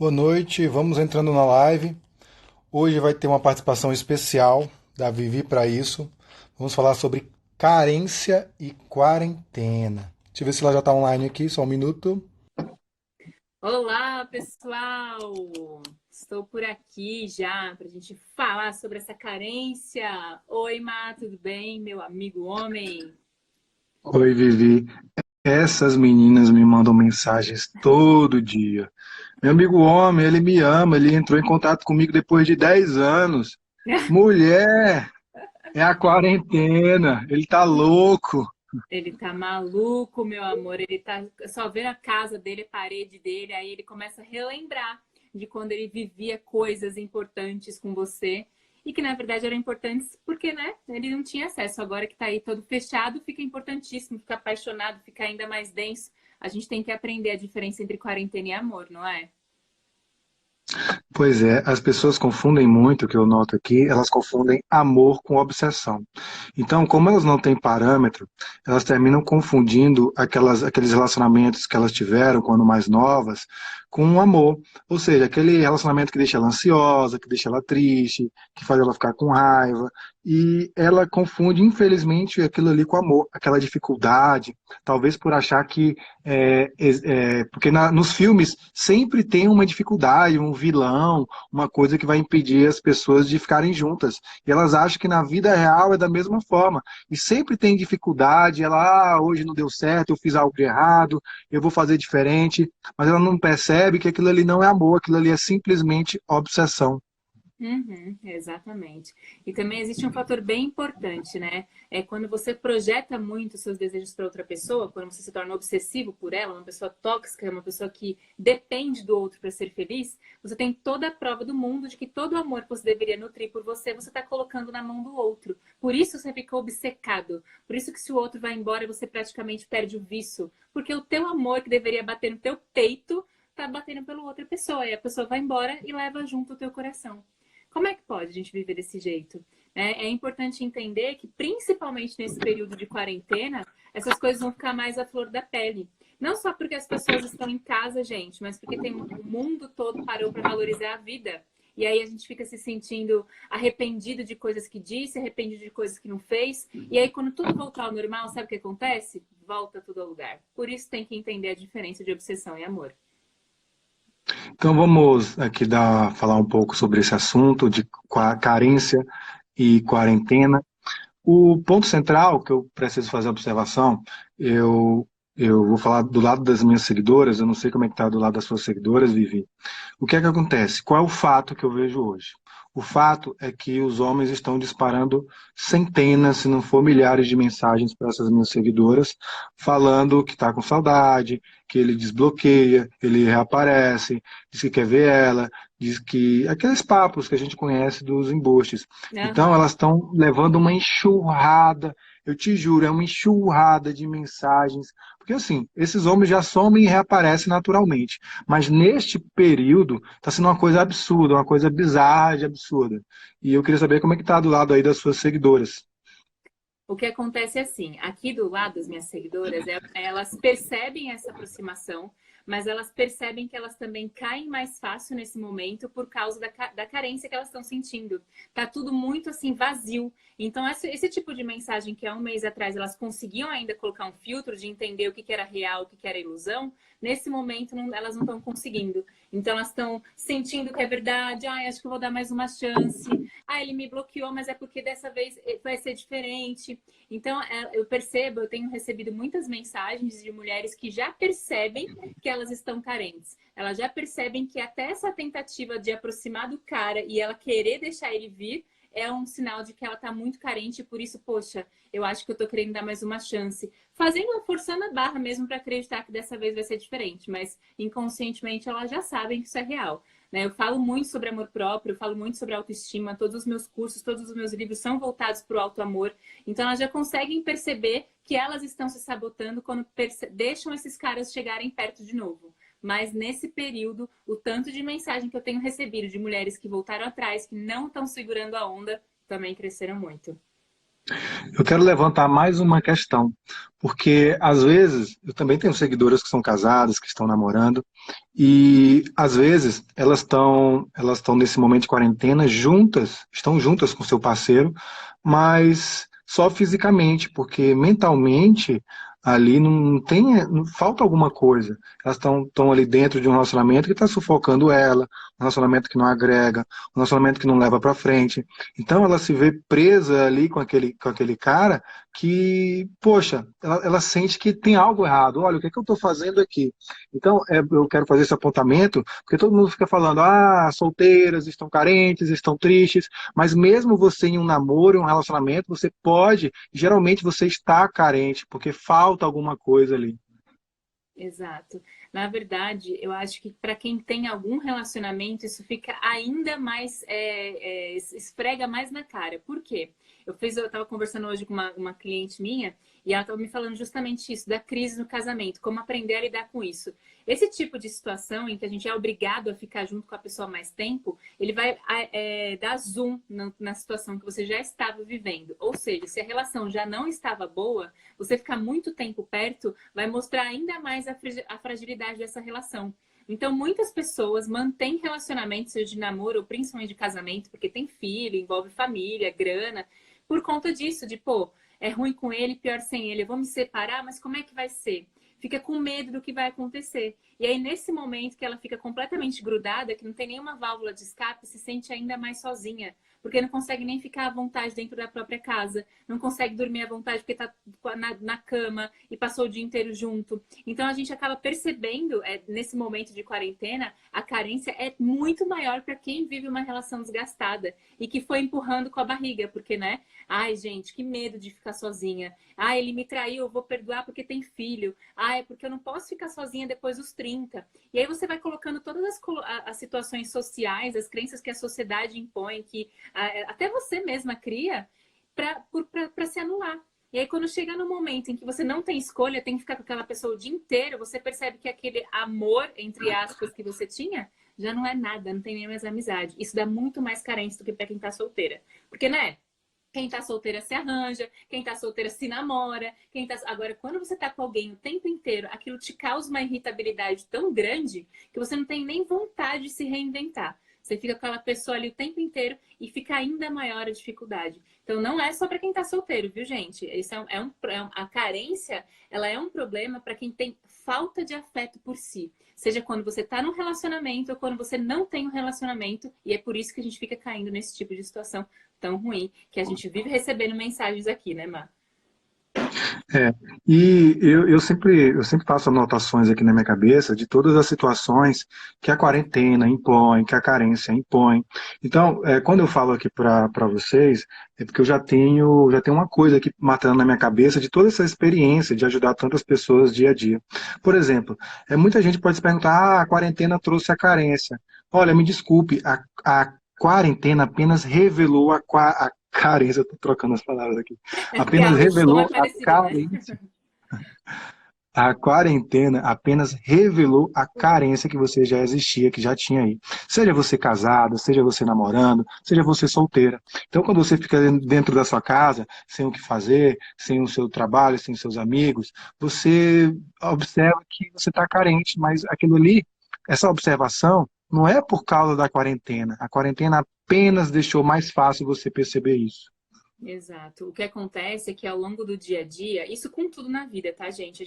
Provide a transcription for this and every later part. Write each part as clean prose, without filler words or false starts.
Boa noite, vamos entrando na live. Hoje vai ter uma participação especial da Vivi para isso. Vamos falar sobre carência e quarentena. Deixa eu ver se ela já está online aqui, só um minuto. Olá, pessoal! Estou por aqui já para a gente falar sobre essa carência. Oi, Má, tudo bem? Meu amigo homem. Oi, Vivi. Essas meninas me mandam mensagens todo dia. Meu amigo homem, ele me ama, ele entrou em contato comigo depois de 10 anos. Mulher, é a quarentena, ele tá louco. Ele tá maluco, meu amor. Ele tá só vendo a casa dele, a parede dele, aí ele começa a relembrar de quando ele vivia coisas importantes com você e que na verdade eram importantes porque, né, ele não tinha acesso. Agora que tá aí todo fechado, fica importantíssimo, fica apaixonado, fica ainda mais denso. A gente tem que aprender a diferença entre quarentena e amor, não é? Pois é, as pessoas confundem muito, o que eu noto aqui, elas confundem amor com obsessão. Então, como elas não têm parâmetro, elas terminam confundindo aqueles relacionamentos que elas tiveram quando mais novas com um amor. Ou seja, aquele relacionamento que deixa ela ansiosa, que deixa ela triste, que faz ela ficar com raiva. E ela confunde, infelizmente, aquilo ali com amor, aquela dificuldade, talvez por achar que porque nos filmes sempre tem uma dificuldade, um vilão, uma coisa que vai impedir as pessoas de ficarem juntas. E elas acham que na vida real é da mesma forma. E sempre tem dificuldade, hoje não deu certo, eu fiz algo de errado, eu vou fazer diferente. Mas ela não percebe que aquilo ali não é amor, aquilo ali é simplesmente obsessão. Uhum, exatamente. E também existe um fator bem importante, né? É quando você projeta muito os seus desejos para outra pessoa, quando você se torna obsessivo por ela, uma pessoa tóxica, uma pessoa que depende do outro para ser feliz, você tem toda a prova do mundo de que todo o amor que você deveria nutrir por você, você está colocando na mão do outro. Por isso você fica obcecado. Por isso que se o outro vai embora, você praticamente perde o vício. Porque o teu amor que deveria bater no teu peito, tá batendo pela outra pessoa. E a pessoa vai embora e leva junto o teu coração. Como é que pode a gente viver desse jeito? É importante entender que, principalmente nesse período de quarentena, essas coisas vão ficar mais à flor da pele. Não só porque as pessoas estão em casa, gente, mas porque o mundo todo parou para valorizar a vida. E aí a gente fica se sentindo arrependido de coisas que disse, arrependido de coisas que não fez. E aí, quando tudo voltar ao normal, sabe o que acontece? Volta tudo ao lugar. Por isso tem que entender a diferença de obsessão e amor. Então vamos aqui falar um pouco sobre esse assunto de carência e quarentena. O ponto central que eu preciso fazer a observação, eu vou falar do lado das minhas seguidoras, eu não sei como é que está do lado das suas seguidoras, Vivi. O que é que acontece? Qual é o fato que eu vejo hoje? O fato é que os homens estão disparando centenas, se não for milhares de mensagens para essas minhas seguidoras, falando que está com saudade, que ele desbloqueia, ele reaparece, diz que quer ver ela, diz que aqueles papos que a gente conhece dos embustes. Então, Aham. elas estão levando uma enxurrada, eu te juro, é uma enxurrada de mensagens, porque assim, esses homens já somem e reaparecem naturalmente. Mas neste período está sendo uma coisa absurda, uma coisa bizarra de absurda. E eu queria saber como é que está do lado aí das suas seguidoras. O que acontece é assim, aqui do lado das minhas seguidoras, elas percebem essa aproximação, mas elas percebem que elas também caem mais fácil nesse momento por causa da carência que elas estão sentindo. Tá tudo muito assim vazio. Então, esse tipo de mensagem que há um mês atrás elas conseguiam ainda colocar um filtro de entender o que era real, o que era ilusão, nesse momento elas não estão conseguindo. Então, elas estão sentindo que é verdade, acho que eu vou dar mais uma chance. Ele me bloqueou, mas é porque dessa vez vai ser diferente. Então, eu percebo, eu tenho recebido muitas mensagens de mulheres que já percebem que elas estão carentes. Elas já percebem que até essa tentativa de aproximar do cara e ela querer deixar ele vir é um sinal de que ela está muito carente, por isso, poxa, eu acho que eu tô querendo dar mais uma chance. Fazendo, forçando a barra mesmo para acreditar que dessa vez vai ser diferente, mas inconscientemente elas já sabem que isso é real. Né? Eu falo muito sobre amor próprio, eu falo muito sobre autoestima, todos os meus cursos, todos os meus livros são voltados para o auto-amor. Então elas já conseguem perceber que elas estão se sabotando quando deixam esses caras chegarem perto de novo. Mas nesse período, o tanto de mensagem que eu tenho recebido de mulheres que voltaram atrás, que não estão segurando a onda, também cresceram muito. Eu quero levantar mais uma questão, porque às vezes eu também tenho seguidoras que são casadas, que estão namorando, e às vezes elas estão nesse momento de quarentena juntas, estão juntas com seu parceiro, mas só fisicamente, porque mentalmente ali não tem, não falta alguma coisa. Elas estão ali dentro de um relacionamento que está sufocando ela, um relacionamento que não agrega, um relacionamento que não leva para frente. Então ela se vê presa ali com aquele cara que, poxa, ela sente que tem algo errado. Olha, o que é que eu estou fazendo aqui? Então, eu quero fazer esse apontamento, porque todo mundo fica falando, solteiras, estão carentes, estão tristes, mas mesmo você em um namoro, em um relacionamento, você pode, geralmente você está carente, porque falta alguma coisa ali. Exato. Na verdade, eu acho que para quem tem algum relacionamento, isso fica ainda mais, esfrega mais na cara. Por quê? Eu estava conversando hoje com uma cliente minha e ela estava me falando justamente isso, da crise no casamento, como aprender a lidar com isso. Esse tipo de situação em que a gente é obrigado a ficar junto com a pessoa mais tempo, ele vai dar zoom na situação que você já estava vivendo. Ou seja, se a relação já não estava boa, você ficar muito tempo perto vai mostrar ainda mais a fragilidade dessa relação. Então, muitas pessoas mantêm relacionamentos, seja de namoro ou principalmente de casamento, porque tem filho, envolve família, grana, por conta disso, de pô, é ruim com ele, pior sem ele, eu vou me separar, mas como é que vai ser? Fica com medo do que vai acontecer. E aí, nesse momento que ela fica completamente grudada, que não tem nenhuma válvula de escape, se sente ainda mais sozinha, porque não consegue nem ficar à vontade dentro da própria casa, não consegue dormir à vontade porque está na cama e passou o dia inteiro junto. Então a gente acaba percebendo, nesse momento de quarentena, a carência é muito maior para quem vive uma relação desgastada e que foi empurrando com a barriga, porque, né? Ai, gente, que medo de ficar sozinha. Ah, ele me traiu, eu vou perdoar porque tem filho. Ah, é porque eu não posso ficar sozinha depois dos 30. E aí você vai colocando todas as situações sociais, as crenças que a sociedade impõe, que até você mesma cria, para se anular. E aí, quando chega no momento em que você não tem escolha, tem que ficar com aquela pessoa o dia inteiro, você percebe que aquele amor, entre aspas, que você tinha, já não é nada, não tem nem mais amizade. Isso dá muito mais carência do que para quem tá solteira. Porque, né? Quem tá solteira se arranja, quem tá solteira se namora, Agora, quando você tá com alguém o tempo inteiro, aquilo te causa uma irritabilidade tão grande que você não tem nem vontade de se reinventar. Você fica com aquela pessoa ali o tempo inteiro e fica ainda maior a dificuldade. Então, não é só para quem tá solteiro, viu, gente? Isso a carência, ela é um problema para quem tem falta de afeto por si. Seja quando você tá num relacionamento ou quando você não tem um relacionamento. E é por isso que a gente fica caindo nesse tipo de situação tão ruim que a gente vive recebendo mensagens aqui, né, Mar? É, e eu sempre faço anotações aqui na minha cabeça de todas as situações que a quarentena impõe, que a carência impõe. Então, quando eu falo aqui para vocês, é porque eu já tenho uma coisa aqui matando na minha cabeça de toda essa experiência de ajudar tantas pessoas dia a dia. Por exemplo, muita gente pode se perguntar, a quarentena trouxe a carência. Olha, me desculpe, a quarentena apenas revelou a carência, eu tô trocando as palavras aqui. É porque Apenas o som é revelou a parecido, né? carência. A quarentena apenas revelou a carência que você já existia, que já tinha aí. Seja você casada, seja você namorando, seja você solteira. Então, quando você fica dentro da sua casa, sem o que fazer, sem o seu trabalho, sem seus amigos, você observa que você está carente, mas aquilo ali, essa observação, não é por causa da quarentena. A quarentena apenas deixou mais fácil você perceber isso. Exato. O que acontece é que ao longo do dia a dia, isso com tudo na vida, tá, gente?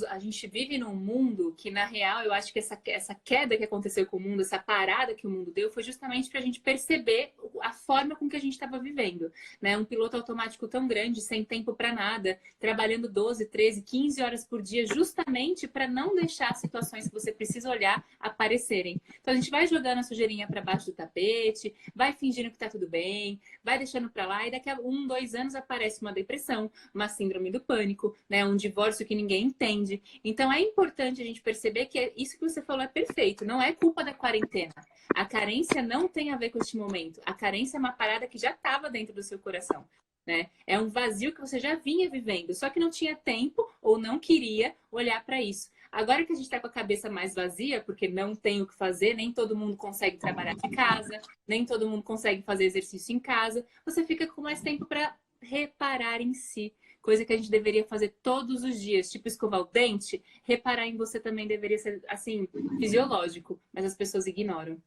A gente vive num mundo que, na real, eu acho que essa queda que aconteceu com o mundo, essa parada que o mundo deu, foi justamente para a gente perceber a forma com que a gente estava vivendo, né? Um piloto automático tão grande, sem tempo para nada, trabalhando 12, 13, 15 horas por dia, justamente para não deixar as situações que você precisa olhar aparecerem. Então, a gente vai jogando a sujeirinha para baixo do tapete, vai fingindo que tá tudo bem, vai deixando para lá e daqui a 1, 2 anos aparece uma depressão, uma síndrome do pânico, né? Um divórcio que ninguém entende. Então é importante a gente perceber que isso que você falou é perfeito, não é culpa da quarentena. A carência não tem a ver com este momento. A carência é uma parada que já estava dentro do seu coração. Né? É um vazio que você já vinha vivendo, só que não tinha tempo ou não queria olhar para isso. Agora que a gente está com a cabeça mais vazia, porque não tem o que fazer, nem todo mundo consegue trabalhar de casa, nem todo mundo consegue fazer exercício em casa, você fica com mais tempo para reparar em si. Coisa que a gente deveria fazer todos os dias, tipo escovar o dente, reparar em você também deveria ser, assim, fisiológico, mas as pessoas ignoram.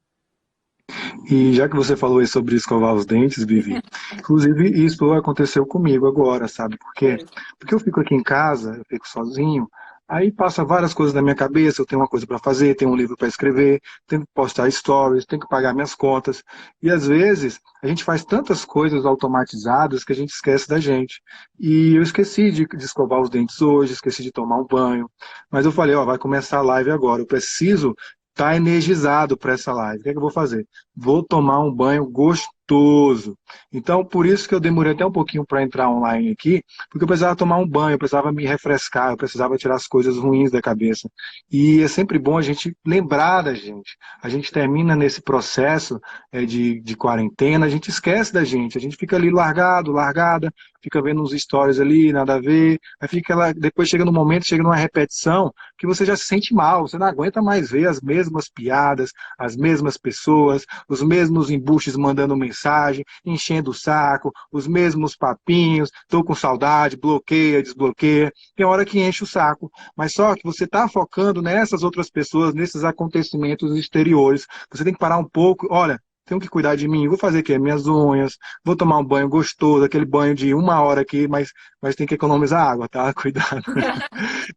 E já que você falou aí sobre escovar os dentes, Vivi, inclusive isso aconteceu comigo agora, sabe por quê? É. Porque eu fico aqui em casa, eu fico sozinho, aí passa várias coisas na minha cabeça, eu tenho uma coisa para fazer, tenho um livro para escrever, tenho que postar stories, tenho que pagar minhas contas, e às vezes a gente faz tantas coisas automatizadas que a gente esquece da gente. E eu esqueci de escovar os dentes hoje, esqueci de tomar um banho, mas eu falei, ó, vai começar a live agora, eu preciso estar energizado para essa live. O que é que eu vou fazer? Vou tomar um banho gostoso. Então, por isso que eu demorei até um pouquinho para entrar online aqui, porque eu precisava tomar um banho, eu precisava me refrescar, eu precisava tirar as coisas ruins da cabeça. E é sempre bom a gente lembrar da gente. A gente termina nesse processo de quarentena, a gente esquece da gente, a gente fica ali largado, largada, fica vendo uns stories ali, nada a ver, aí fica lá, depois chega no momento, chega numa repetição, que você já se sente mal, você não aguenta mais ver as mesmas piadas, as mesmas pessoas, os mesmos embuches mandando mensagem, enchendo o saco, os mesmos papinhos, tô com saudade, bloqueia, desbloqueia, tem hora que enche o saco, mas só que você está focando nessas outras pessoas, nesses acontecimentos exteriores, você tem que parar um pouco, olha, tenho que cuidar de mim, vou fazer o quê? Minhas unhas, vou tomar um banho gostoso, aquele banho de 1 hora aqui, mas tem que economizar água, tá? Cuidado.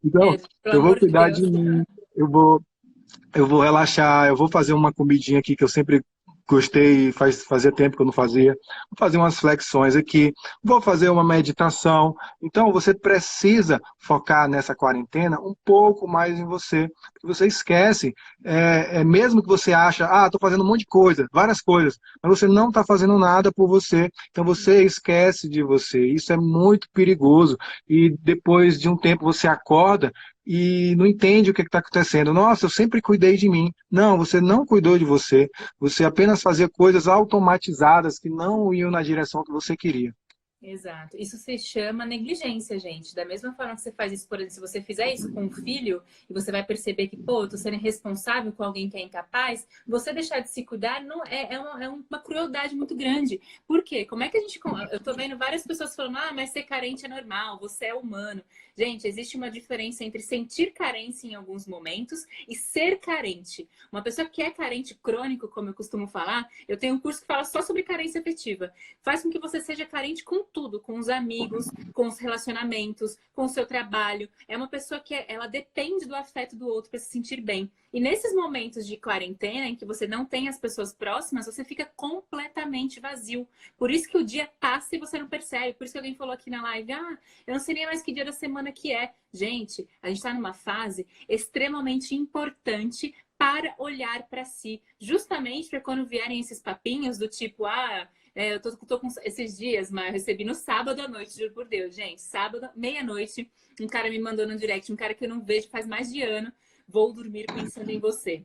Então, É, pelo eu vou amor de cuidar Deus. de mim, eu vou relaxar, eu vou fazer uma comidinha aqui que eu sempre gostei, fazia tempo que eu não fazia. Vou fazer umas flexões aqui, vou fazer uma meditação. Então, você precisa focar nessa quarentena um pouco mais em você. Você esquece, mesmo que você acha, estou fazendo um monte de coisa, várias coisas, mas você não está fazendo nada por você. Então, você esquece de você. Isso é muito perigoso. E depois de um tempo você acorda e não entende o que está acontecendo. Nossa, eu sempre cuidei de mim. Não, você não cuidou de você. Você apenas fazia coisas automatizadas que não iam na direção que você queria. Exato. Isso se chama negligência, gente. Da mesma forma que você faz isso, por exemplo, se você fizer isso com um filho e você vai perceber que, pô, eu tô sendo irresponsável com alguém que é incapaz, você deixar de se cuidar não é uma crueldade muito grande. Por quê? Como é que a gente. Eu tô vendo várias pessoas falando, mas ser carente é normal, você é humano. Gente, existe uma diferença entre sentir carência em alguns momentos e ser carente. Uma pessoa que é carente crônico, como eu costumo falar, eu tenho um curso que fala só sobre carência afetiva. Faz com que você seja carente com tudo, com os amigos, com os relacionamentos, com o seu trabalho. É uma pessoa que ela depende do afeto do outro para se sentir bem. E nesses momentos de quarentena, em que você não tem as pessoas próximas, você fica completamente vazio. Por isso que o dia passa e você não percebe. Por isso que alguém falou aqui na live, eu não sei nem mais que dia da semana que é. Gente, a gente está numa fase extremamente importante para olhar para si. Justamente para quando vierem esses papinhos do tipo, eu tô com esses dias, mas eu recebi no sábado à noite, juro por Deus, gente. Sábado, meia-noite, um cara me mandou no direct, um cara que eu não vejo faz mais de ano. Vou dormir pensando em você.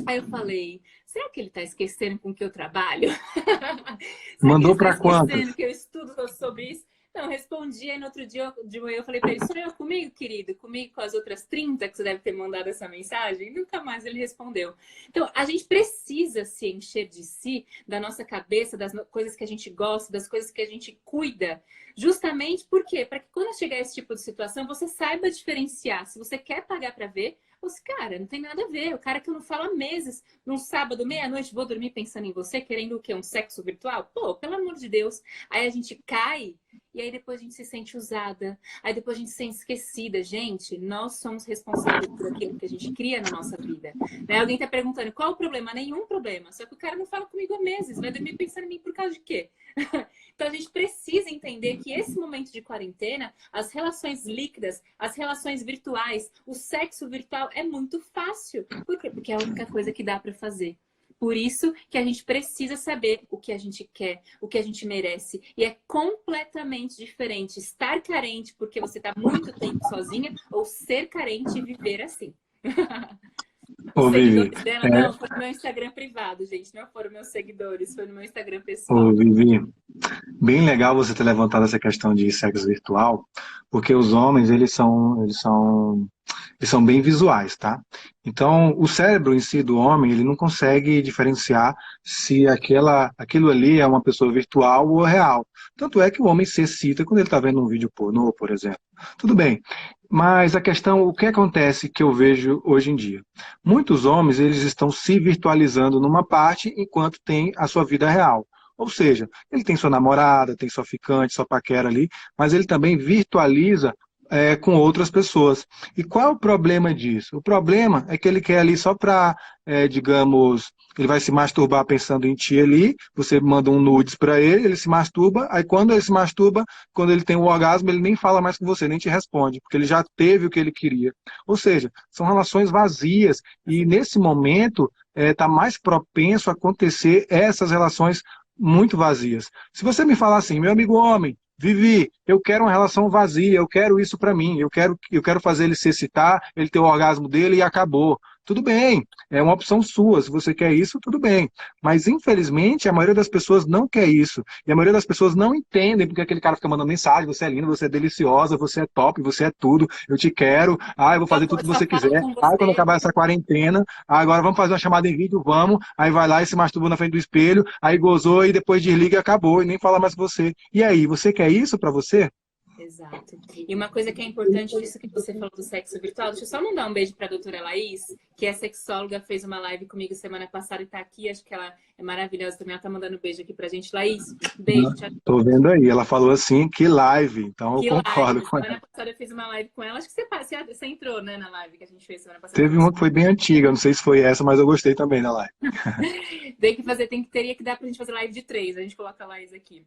Aí eu falei, será que ele tá esquecendo com que eu trabalho? Será que ele Mandou está para quantas? esquecendo que eu estudo sobre isso? Não, respondi, aí no outro dia de manhã eu falei pra ele, sou eu comigo, querido? Comigo com as outras 30 que você deve ter mandado essa mensagem? E nunca mais ele respondeu. Então, a gente precisa se encher de si, da nossa cabeça, das coisas que a gente gosta, das coisas que a gente cuida. Justamente por quê? Para que quando chegar esse tipo de situação, você saiba diferenciar. Se você quer pagar para ver, ou se, cara, não tem nada a ver. O cara que eu não falo há meses, num sábado, meia-noite, vou dormir pensando em você, querendo o quê? Um sexo virtual? Pô, pelo amor de Deus. Aí a gente cai e aí depois a gente se sente usada. Aí depois a gente se sente esquecida. Gente, nós somos responsáveis por aquilo que a gente cria na nossa vida. Né? Alguém tá perguntando, qual o problema? Nenhum problema. Só que o cara não fala comigo há meses. Vai dormir pensando em mim por causa de quê? Então a gente precisa entender que esse momento de quarentena, as relações líquidas, as relações virtuais, o sexo virtual é muito fácil. Por quê? Porque é a única coisa que dá para fazer. Por isso que a gente precisa saber o que a gente quer, o que a gente merece. E é completamente diferente estar carente porque você está muito tempo sozinha ou ser carente e viver assim. Os Ô, Vivi, seguidores dela, não, foi no meu Instagram privado, gente. Não foram meus seguidores, foi no meu Instagram ô, pessoal. Vivi, bem legal você ter levantado essa questão de sexo virtual, porque os homens, eles são eles são bem visuais, tá? Então, o cérebro em si do homem, ele não consegue diferenciar se aquilo ali é uma pessoa virtual ou real. Tanto é que o homem se excita quando ele está vendo um vídeo pornô, por exemplo. Tudo bem, mas a questão, o que acontece que eu vejo hoje em dia? Muitos homens, eles estão se virtualizando numa parte enquanto tem a sua vida real. Ou seja, ele tem sua namorada, tem sua ficante, sua paquera ali, mas ele também virtualiza com outras pessoas. E qual é o problema disso? O problema é que ele quer ali só para, digamos, ele vai se masturbar pensando em ti ali, você manda um nudes para ele se masturba, aí quando ele se masturba, quando ele tem o orgasmo, ele nem fala mais com você, nem te responde, porque ele já teve o que ele queria. Ou seja, são relações vazias, e nesse momento está mais propenso a acontecer essas relações muito vazias. Se você me falar assim, meu amigo homem, Vivi, eu quero uma relação vazia, eu quero isso pra mim, eu quero fazer ele se excitar, ele ter o orgasmo dele e acabou. Tudo bem, é uma opção sua, se você quer isso, tudo bem. Mas, infelizmente, a maioria das pessoas não quer isso. E a maioria das pessoas não entendem porque aquele cara fica mandando mensagem, você é linda, você é deliciosa, você é top, você é tudo, eu te quero, eu vou fazer tudo que Só você falo quiser. com Quando você. acabar essa quarentena, agora vamos fazer uma chamada em vídeo, vamos. Aí vai lá e se masturba na frente do espelho, aí gozou e depois desliga e acabou, e nem fala mais com você. E aí, você quer isso pra você? Exato. E uma coisa que é importante disso que você falou do sexo virtual, deixa eu só mandar um beijo para a doutora Laís, que é sexóloga, fez uma live comigo semana passada e tá aqui, acho que ela é maravilhosa também, ela tá mandando um beijo aqui pra gente. Laís, beijo, tchau. Tô vendo aí, ela falou assim, que live, então eu Que concordo live, com ela. semana passada eu fiz uma live com ela, acho que você entrou, né, na live que a gente fez semana passada. Teve uma que foi bem antiga, não sei se foi essa, mas eu gostei também da live. Teria que dar pra gente fazer live de 3, a gente coloca a Laís aqui.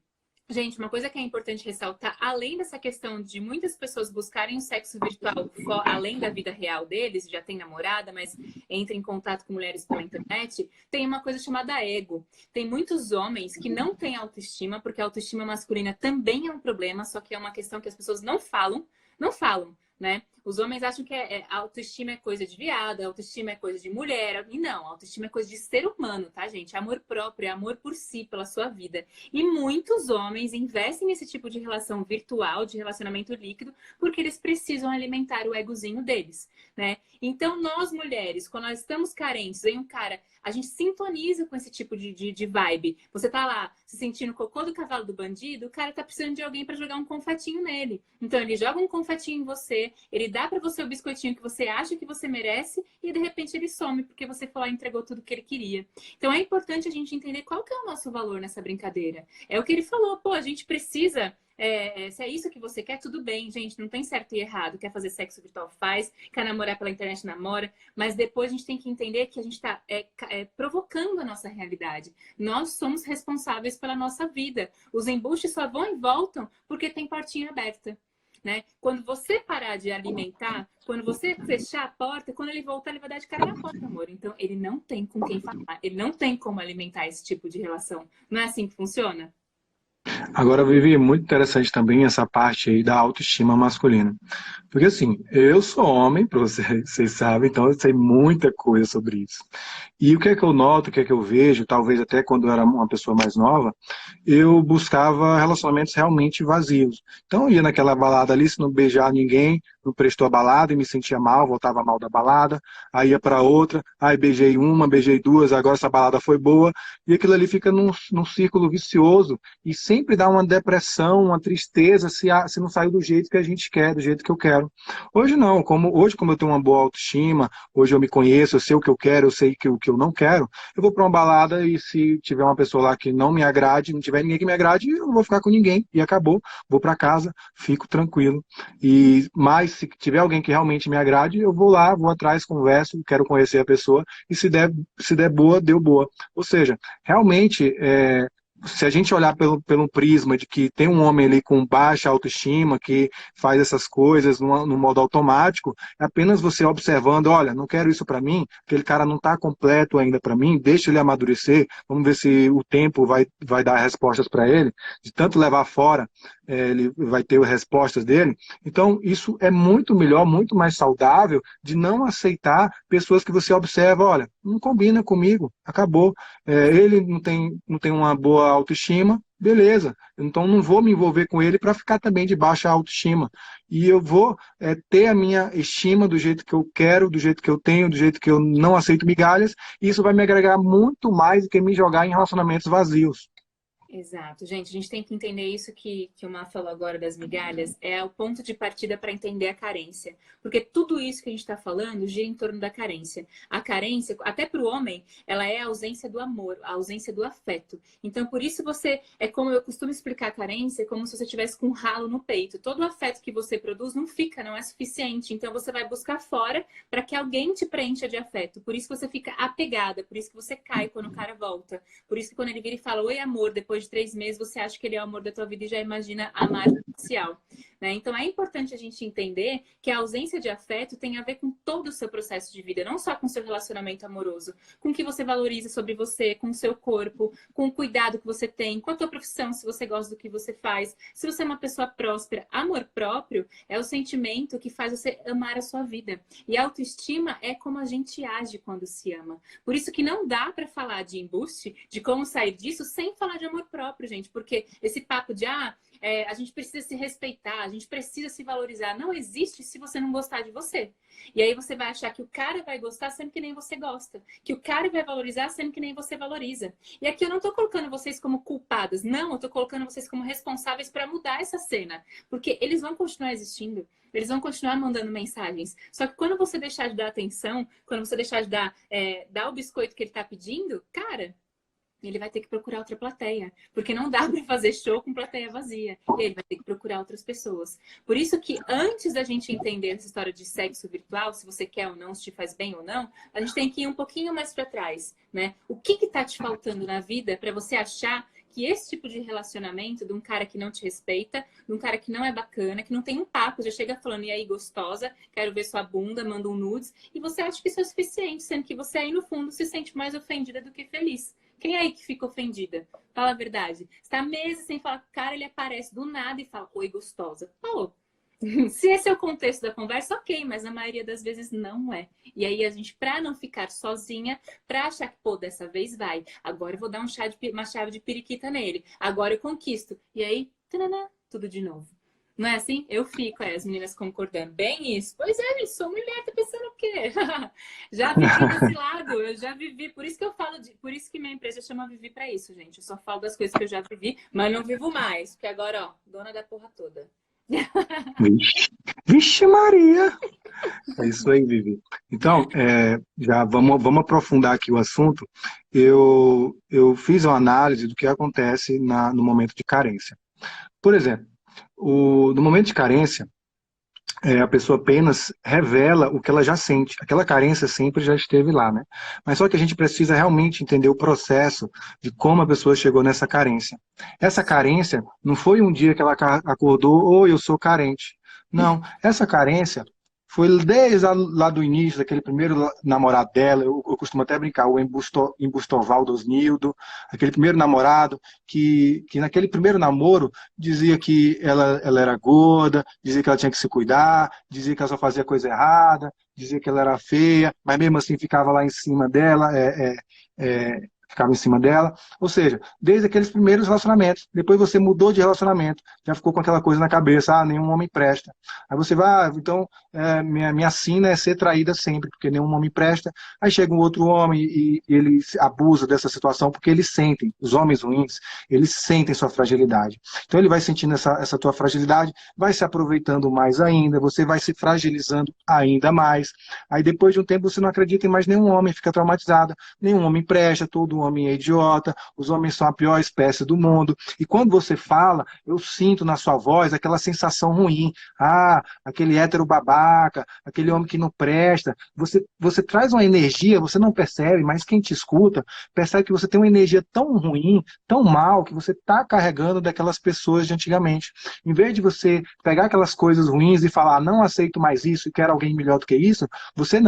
Gente, uma coisa que é importante ressaltar, além dessa questão de muitas pessoas buscarem o sexo virtual além da vida real deles, já tem namorada, mas entra em contato com mulheres pela internet, tem uma coisa chamada ego. Tem muitos homens que não têm autoestima, porque a autoestima masculina também é um problema, só que é uma questão que as pessoas não falam, né? Os homens acham que autoestima é coisa de viado, autoestima é coisa de mulher. E não, autoestima é coisa de ser humano, tá, gente? Amor próprio, é amor por si, pela sua vida. E muitos homens investem nesse tipo de relação virtual, de relacionamento líquido, porque eles precisam alimentar o egozinho deles, né? Então, nós mulheres, quando nós estamos carentes, vem um cara, a gente sintoniza com esse tipo de vibe. Você tá lá se sentindo cocô do cavalo do bandido, o cara tá precisando de alguém para jogar um confetinho nele. Então, ele joga um confetinho em você, ele dá para você o biscoitinho que você acha que você merece e de repente ele some porque você foi lá e entregou tudo que ele queria. Então é importante a gente entender qual que é o nosso valor nessa brincadeira. É o que ele falou, pô, a gente precisa, se é isso que você quer, tudo bem, gente, não tem certo e errado. Quer fazer sexo virtual, faz. Quer namorar pela internet, namora. Mas depois a gente tem que entender que a gente está provocando a nossa realidade. Nós somos responsáveis pela nossa vida. Os embustes só vão e voltam porque tem portinha aberta. Né? Quando você parar de alimentar, quando você fechar a porta, quando ele voltar, ele vai dar de cara na porta, amor. Então, ele não tem com quem falar, ele não tem como alimentar esse tipo de relação. Não é assim que funciona? Agora, Vivi, muito interessante também essa parte aí da autoestima masculina. Porque assim, eu sou homem, para vocês sabem, então eu sei muita coisa sobre isso. E o que é que eu noto, o que é que eu vejo, talvez até quando eu era uma pessoa mais nova, eu buscava relacionamentos realmente vazios. Então eu ia naquela balada ali, se não beijar ninguém, não prestou a balada e me sentia mal, voltava mal da balada, aí ia para outra, aí beijei uma, beijei duas, agora essa balada foi boa, e aquilo ali fica num círculo vicioso, e sempre dá uma depressão, uma tristeza se não sair do jeito que a gente quer, do jeito que eu quero. Hoje não, hoje como eu tenho uma boa autoestima, hoje eu me conheço, eu sei o que eu quero, eu sei o que eu não quero, eu vou para uma balada e se tiver uma pessoa lá que não me agrade, não tiver ninguém que me agrade, eu não vou ficar com ninguém, e acabou, vou para casa, fico tranquilo. Mas se tiver alguém que realmente me agrade, eu vou lá, vou atrás, converso, quero conhecer a pessoa, e se der boa, deu boa. Ou seja, realmente, se a gente olhar pelo prisma de que tem um homem ali com baixa autoestima, que faz essas coisas no modo automático, é apenas você observando, olha, não quero isso para mim, aquele cara não está completo ainda para mim, deixa ele amadurecer, vamos ver se o tempo vai dar respostas para ele, de tanto levar fora. ele vai ter as respostas dele. Então, isso é muito melhor, muito mais saudável de não aceitar pessoas que você observa, olha, não combina comigo, acabou. Ele não tem uma boa autoestima, beleza. Então, não vou me envolver com ele para ficar também de baixa autoestima. E eu vou ter a minha estima do jeito que eu quero, do jeito que eu tenho, do jeito que eu não aceito migalhas, e isso vai me agregar muito mais do que me jogar em relacionamentos vazios. Exato, gente, a gente tem que entender isso que o Má falou agora das migalhas, é o ponto de partida para entender a carência. Porque tudo isso que a gente está falando gira em torno da carência. A carência, até para o homem, ela é a ausência do amor, a ausência do afeto. Então, por isso é como eu costumo explicar a carência, é como se você tivesse com um ralo no peito. Todo o afeto que você produz não é suficiente. Então, você vai buscar fora para que alguém te preencha de afeto. Por isso que você fica apegada, por isso que você cai quando o cara volta. Por isso que quando ele vira e fala, oi amor, depois de 3 meses, você acha que ele é o amor da tua vida e já imagina a marca inicial. Né? Então é importante a gente entender que a ausência de afeto tem a ver com todo o seu processo de vida, não só com o seu relacionamento amoroso, com o que você valoriza sobre você, com o seu corpo, com o cuidado que você tem, com a tua profissão, se você gosta do que você faz, se você é uma pessoa próspera. Amor próprio é o sentimento que faz você amar a sua vida. E autoestima é como a gente age quando se ama. Por isso que não dá para falar de embuste, de como sair disso, sem falar de amor próprio, gente. Porque esse papo de, a gente precisa se respeitar, a gente precisa se valorizar, não existe se você não gostar de você. E aí você vai achar que o cara vai gostar sendo que nem você gosta, que o cara vai valorizar sendo que nem você valoriza. E aqui eu não tô colocando vocês como culpadas, não, eu tô colocando vocês como responsáveis para mudar essa cena. Porque eles vão continuar existindo, eles vão continuar mandando mensagens. Só que quando você deixar de dar atenção, quando você deixar de dar o biscoito que ele tá pedindo, cara, ele vai ter que procurar outra plateia, porque não dá para fazer show com plateia vazia. Ele vai ter que procurar outras pessoas. Por isso que antes da gente entender essa história de sexo virtual, se você quer ou não, se te faz bem ou não, a gente tem que ir um pouquinho mais para trás, né? O que tá te faltando na vida para você achar que esse tipo de relacionamento de um cara que não te respeita, de um cara que não é bacana, que não tem um papo, já chega falando, e aí, gostosa, quero ver sua bunda, manda um nudes, e você acha que isso é o suficiente, sendo que você aí no fundo se sente mais ofendida do que feliz. Quem é aí que fica ofendida? Fala a verdade. Você tá meses sem falar com o cara, ele aparece do nada e fala, oi, gostosa. Falou. Se esse é o contexto da conversa, ok, mas na maioria das vezes não é. E aí a gente, pra não ficar sozinha, pra achar que, pô, dessa vez vai. Agora eu vou dar uma chave de periquita nele. Agora eu conquisto. E aí, tanana, tudo de novo. Não é assim? Eu fico, as meninas concordando. Bem isso. Pois é, gente, sou mulher, tá pensando o quê? Já vivi desse lado, eu já vivi. Por isso que eu falo, por isso que minha empresa chama Vivi pra isso, gente. Eu só falo das coisas que eu já vivi, mas não vivo mais. Porque agora, ó, dona da porra toda. Vixe Maria! É isso aí, Vivi. Então, já vamos aprofundar aqui o assunto. Eu fiz uma análise do que acontece no momento de carência. Por exemplo, no momento de carência, a pessoa apenas revela o que ela já sente. Aquela carência sempre já esteve lá, né? Mas só que a gente precisa realmente entender o processo de como a pessoa chegou nessa carência. Essa carência não foi um dia que ela acordou, eu sou carente. Não, essa carência foi desde lá do início, daquele primeiro namorado dela, eu costumo até brincar, o Embustoval Osnildo, aquele primeiro namorado, que naquele primeiro namoro dizia que ela era gorda, dizia que ela tinha que se cuidar, dizia que ela só fazia coisa errada, dizia que ela era feia, mas mesmo assim ficava lá em cima dela, ficava em cima dela. Ou seja, desde aqueles primeiros relacionamentos. Depois você mudou de relacionamento, já ficou com aquela coisa na cabeça, nenhum homem presta. Aí você vai, então, minha sina é ser traída sempre, porque nenhum homem presta. Aí chega um outro homem e ele abusa dessa situação, porque eles sentem, os homens ruins, eles sentem sua fragilidade. Então ele vai sentindo essa tua fragilidade, vai se aproveitando mais ainda, você vai se fragilizando ainda mais. Aí depois de um tempo você não acredita em mais nenhum homem, fica traumatizada, nenhum homem presta, todo homem é idiota, os homens são a pior espécie do mundo. E quando você fala, eu sinto na sua voz aquela sensação ruim. Aquele hétero babaca, aquele homem que não presta. Você traz uma energia, você não percebe, mas quem te escuta percebe que você tem uma energia tão ruim, tão mal, que você está carregando daquelas pessoas de antigamente. Em vez de você pegar aquelas coisas ruins e falar, não aceito mais isso e quero alguém melhor do que isso, você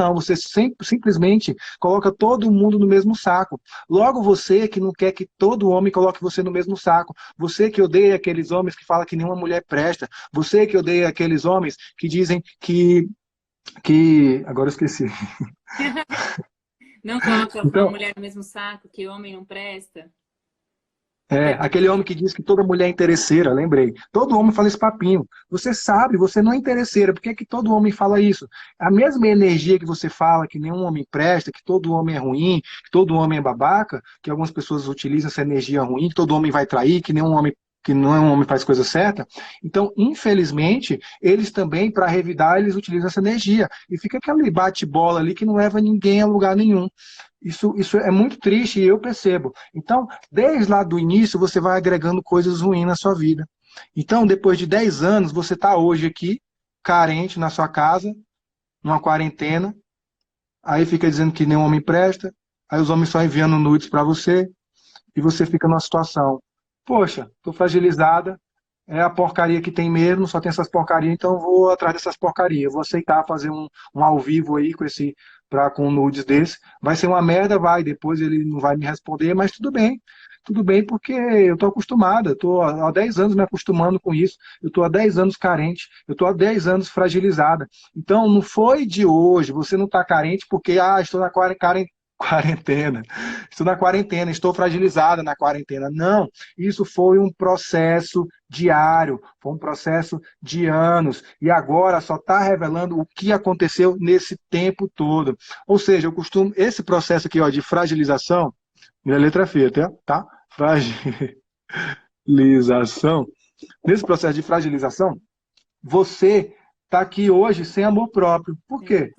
simplesmente coloca todo mundo no mesmo saco. logo você que não quer que todo homem coloque você no mesmo saco. Você que odeia aqueles homens que falam que nenhuma mulher presta. Você que odeia aqueles homens que dizem que... Agora eu esqueci. Não coloca a Então, mulher no mesmo saco, que homem não presta. aquele homem que diz que toda mulher é interesseira, lembrei. Todo homem fala esse papinho. Você sabe, você não é interesseira. Por que que todo homem fala isso? A mesma energia que você fala que nenhum homem presta, que todo homem é ruim, que todo homem é babaca, que algumas pessoas utilizam essa energia ruim, que todo homem vai trair, que nenhum homem que não é um homem faz coisa certa. Então, infelizmente, eles também, para revidar, eles utilizam essa energia. E fica aquele bate-bola ali que não leva ninguém a lugar nenhum. Isso é muito triste e eu percebo. Então, desde lá do início, você vai agregando coisas ruins na sua vida. Então, depois de 10 anos, você está hoje aqui, carente na sua casa, numa quarentena, aí fica dizendo que nenhum homem presta, aí os homens só enviando nudes para você, e você fica numa situação, poxa, estou fragilizada, é a porcaria que tem mesmo, só tem essas porcarias, então eu vou atrás dessas porcarias, vou aceitar fazer um ao vivo aí com nudes desse, vai ser uma merda, vai, depois ele não vai me responder, mas tudo bem porque eu estou acostumada, estou há 10 anos me acostumando com isso, eu estou há 10 anos carente, eu estou há 10 anos fragilizada, então não foi de hoje, você não está carente porque, estou na quarentena, estou na quarentena, estou fragilizada na quarentena. Não, isso foi um processo diário, foi um processo de anos, e agora só está revelando o que aconteceu nesse tempo todo. Ou seja, esse processo aqui ó, de fragilização, minha letra é feia, tá? Fragilização. Nesse processo de fragilização, você está aqui hoje sem amor próprio. Por quê?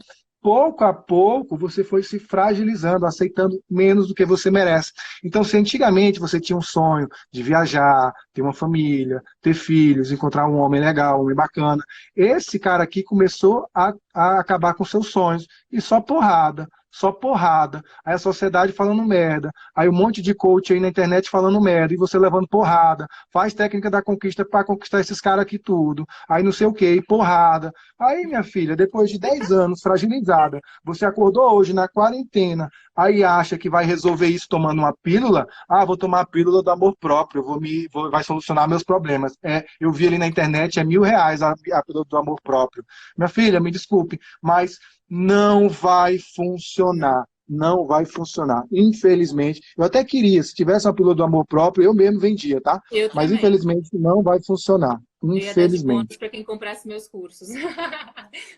Pouco a pouco você foi se fragilizando, aceitando menos do que você merece. Então, se antigamente você tinha um sonho de viajar, ter uma família, ter filhos, encontrar um homem legal, um homem bacana, esse cara aqui começou a acabar com seus sonhos. E só porrada, só porrada. Aí a sociedade falando merda. Aí um monte de coach aí na internet falando merda. E você levando porrada. Faz técnica da conquista para conquistar esses caras aqui tudo. Aí não sei o que, porrada. Aí, minha filha, depois de 10 anos fragilizada, você acordou hoje na quarentena, aí acha que vai resolver isso tomando uma pílula? Vou tomar a pílula do amor próprio, vai solucionar meus problemas. Eu vi ali na internet, é R$ 1.000 a pílula do amor próprio. Minha filha, me desculpe, mas não vai funcionar. Não vai funcionar. Infelizmente, eu até queria, se tivesse uma pílula do amor próprio, eu mesmo vendia, tá? Eu Mas também. infelizmente não vai funcionar. Eu ia dar de Infelizmente. bônus para quem comprasse meus cursos.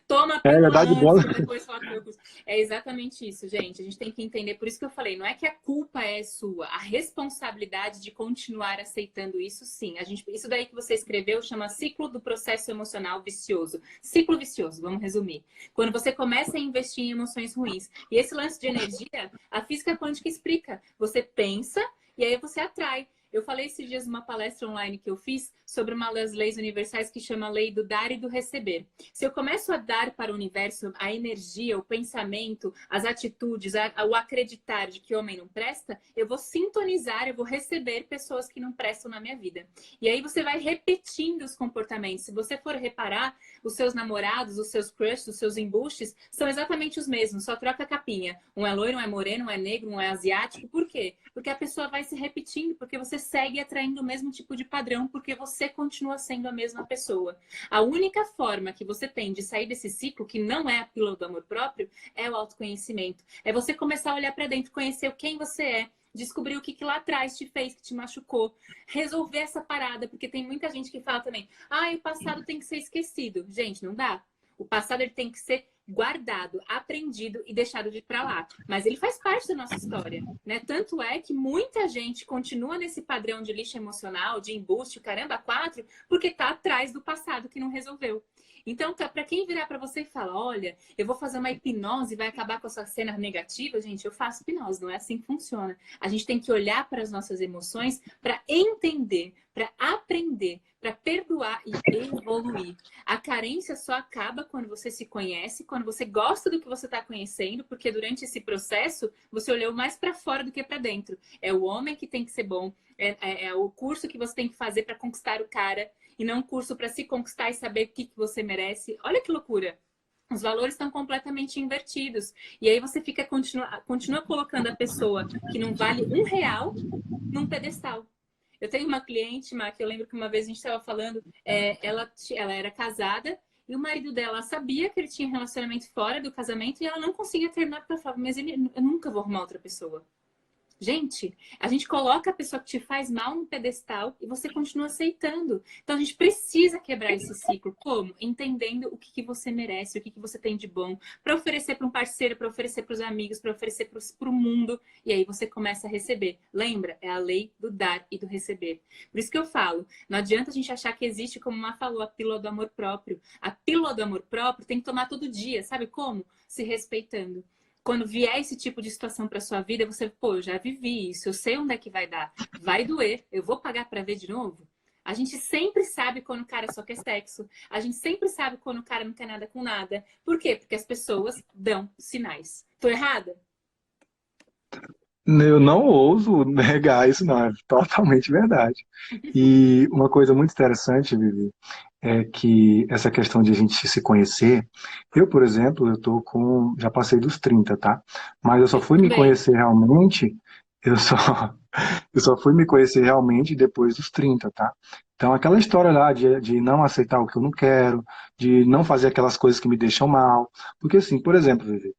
Toma a Ia pílula dar de antes bola. para depois falar do meu curso. É exatamente isso, gente. A gente tem que entender. Por isso que eu falei, não é que a culpa é sua. A responsabilidade de continuar aceitando isso, sim. Isso daí que você escreveu chama ciclo do processo emocional vicioso. Ciclo vicioso, vamos resumir. Quando você começa a investir em emoções ruins. E esse lance de energia, a física quântica explica. Você pensa e aí você atrai. Eu falei esses dias numa palestra online que eu fiz sobre uma das leis universais que chama a lei do dar e do receber. Se eu começo a dar para o universo a energia, o pensamento, as atitudes, o acreditar de que homem não presta, eu vou sintonizar, eu vou receber pessoas que não prestam na minha vida. E aí você vai repetindo os comportamentos. Se você for reparar, os seus namorados, os seus crushes, os seus embustes são exatamente os mesmos, só troca a capinha. Um é loiro, um é moreno, um é negro, um é asiático. Por quê? Porque a pessoa vai se repetindo, porque você segue atraindo o mesmo tipo de padrão, porque você continua sendo a mesma pessoa. A única forma que você tem de sair desse ciclo, que não é a pílula do amor próprio, é o autoconhecimento. É você começar a olhar para dentro, conhecer quem você é, descobrir o que lá atrás te fez, que te machucou, resolver essa parada, porque tem muita gente que fala também, o passado tem que ser esquecido. Gente, não dá. O passado ele tem que ser guardado, aprendido e deixado de para lá. Mas ele faz parte da nossa história, né? Tanto é que muita gente continua nesse padrão de lixo emocional, de embuste, caramba, 4, porque tá atrás do passado que não resolveu. Então, para quem virar para você e falar, olha, eu vou fazer uma hipnose e vai acabar com essa cena negativa, gente, eu faço hipnose, não é assim que funciona. A gente tem que olhar para as nossas emoções para entender, para aprender, para perdoar e evoluir. A carência só acaba quando você se conhece, quando você gosta do que você está conhecendo, porque durante esse processo você olhou mais para fora do que para dentro. É o homem que tem que ser bom, é o curso que você tem que fazer para conquistar o cara, e não um curso para se conquistar e saber o que você merece. Olha que loucura! Os valores estão completamente invertidos. E aí você continua colocando a pessoa que não vale R$ 1 num pedestal. Eu tenho uma cliente, Má, que eu lembro que uma vez a gente estava falando, ela era casada e o marido dela sabia que ele tinha um relacionamento fora do casamento e ela não conseguia terminar porque ela falava, mas eu nunca vou arrumar outra pessoa. Gente, a gente coloca a pessoa que te faz mal no pedestal e você continua aceitando. Então a gente precisa quebrar esse ciclo. Como? Entendendo o que você merece, o que você tem de bom para oferecer para um parceiro, para oferecer para os amigos, para oferecer para o mundo. E aí você começa a receber. Lembra? É a lei do dar e do receber. Por isso que eu falo, não adianta a gente achar que existe, como a Má falou, a pílula do amor próprio. A pílula do amor próprio tem que tomar todo dia. Sabe como? Se respeitando. Quando vier esse tipo de situação para sua vida, você, pô, eu já vivi isso, eu sei onde é que vai dar. Vai doer, eu vou pagar para ver de novo? A gente sempre sabe quando o cara só quer sexo. A gente sempre sabe quando o cara não quer nada com nada. Por quê? Porque as pessoas dão sinais. Tô errada? Eu não ouso negar isso, não, é totalmente verdade. E uma coisa muito interessante, Vivi, é que essa questão de a gente se conhecer, eu, por exemplo, já passei dos 30, tá? Mas eu só Eu fui me também. conhecer realmente, eu só, eu só fui me conhecer realmente depois dos 30, tá? Então, aquela história lá de não aceitar o que eu não quero, de não fazer aquelas coisas que me deixam mal. Porque, assim, por exemplo, Vivi,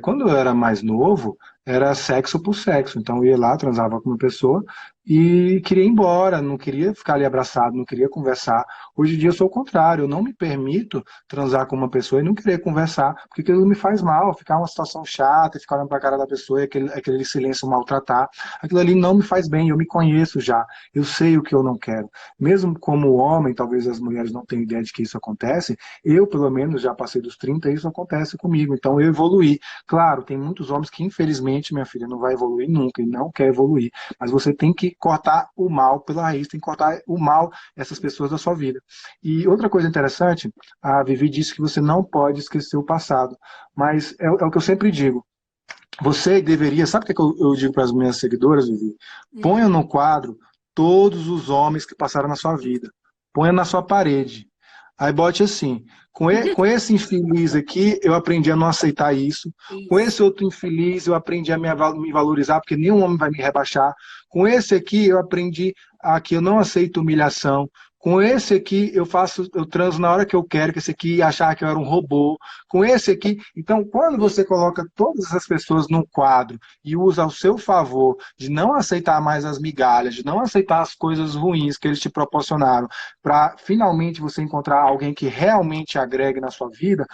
quando eu era mais novo, era sexo por sexo. Então, eu ia lá, transava com uma pessoa e queria ir embora, não queria ficar ali abraçado, não queria conversar. Hoje em dia eu sou o contrário, eu não me permito transar com uma pessoa e não querer conversar, porque aquilo me faz mal, ficar uma situação chata, ficar olhando para a cara da pessoa e aquele silêncio maltratar. Aquilo ali não me faz bem, eu me conheço já, eu sei o que eu não quero. Mesmo como homem, talvez as mulheres não tenham ideia de que isso acontece, eu, pelo menos, já passei dos 30 e isso acontece comigo. Então, eu evoluí. Claro, tem muitos homens que, infelizmente, minha filha, não vai evoluir nunca e não quer evoluir. Mas você tem que cortar o mal pela raiz, tem que cortar o mal essas pessoas da sua vida. E outra coisa interessante, a Vivi disse que você não pode esquecer o passado. Mas é o que eu sempre digo. Você deveria, sabe o que eu digo para as minhas seguidoras, Vivi? Ponha no quadro todos os homens que passaram na sua vida. Ponha na sua parede. Aí bote assim, com esse infeliz aqui, eu aprendi a não aceitar isso. Com Isso. esse outro infeliz, eu aprendi a me valorizar, porque nenhum homem vai me rebaixar. Com esse aqui, eu aprendi a que eu não aceito humilhação. Com esse aqui, eu transo na hora que eu quero, que esse aqui achar que eu era um robô. Com esse aqui. Então, quando você coloca todas essas pessoas num quadro e usa ao seu favor de não aceitar mais as migalhas, de não aceitar as coisas ruins que eles te proporcionaram, para finalmente você encontrar alguém que realmente agregue na sua vida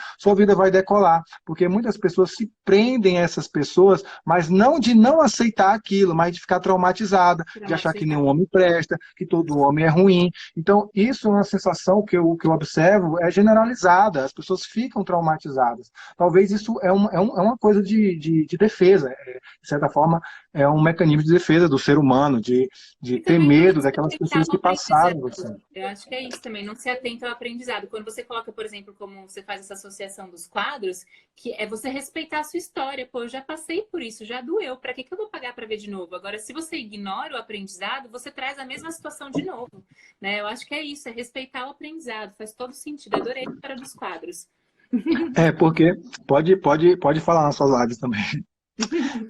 vai decolar. Porque muitas pessoas se prendem a essas pessoas, mas não de não aceitar aquilo, mas de ficar traumatizada, de achar que nenhum homem presta, que todo homem é ruim. Então, isso é uma sensação que eu observo, é generalizada, as pessoas ficam traumatizadas. Talvez isso é uma coisa de defesa, de certa forma, é um mecanismo de defesa do ser humano, de E ter também não medo se daquelas atentar pessoas ao que passaram aprendizado. você. Eu acho que é isso também, não se atenta ao aprendizado. Quando você coloca, por exemplo, como você faz essa associação dos quadros, que é você respeitar a sua história. Pô, eu já passei por isso, já doeu. Para que eu vou pagar para ver de novo? Agora, se você ignora o aprendizado, você traz a mesma situação de novo. Né? Eu acho que é isso, é respeitar o aprendizado. Faz todo sentido. Adorei a história dos quadros. Porque pode falar nas suas lives também.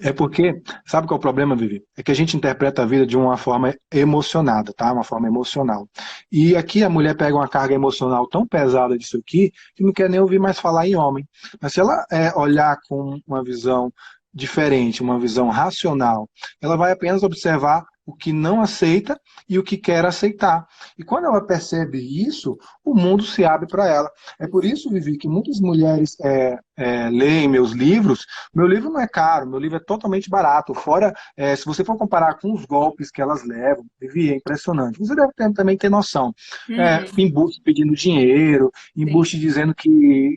É porque, sabe qual é o problema, Vivi? É que a gente interpreta a vida de uma forma emocionada, tá? Uma forma emocional. E aqui a mulher pega uma carga emocional tão pesada disso aqui que não quer nem ouvir mais falar em homem. Mas se ela olhar com uma visão diferente, uma visão racional, ela vai apenas observar o que não aceita e o que quer aceitar. E quando ela percebe isso, o mundo se abre para ela. É por isso, Vivi, que muitas mulheres leem meus livros. Meu livro não é caro, meu livro é totalmente barato. Fora, se você for comparar com os golpes que elas levam, Vivi, é impressionante. Você deve também ter noção. Uhum, Embuste pedindo dinheiro, sim. embuste dizendo que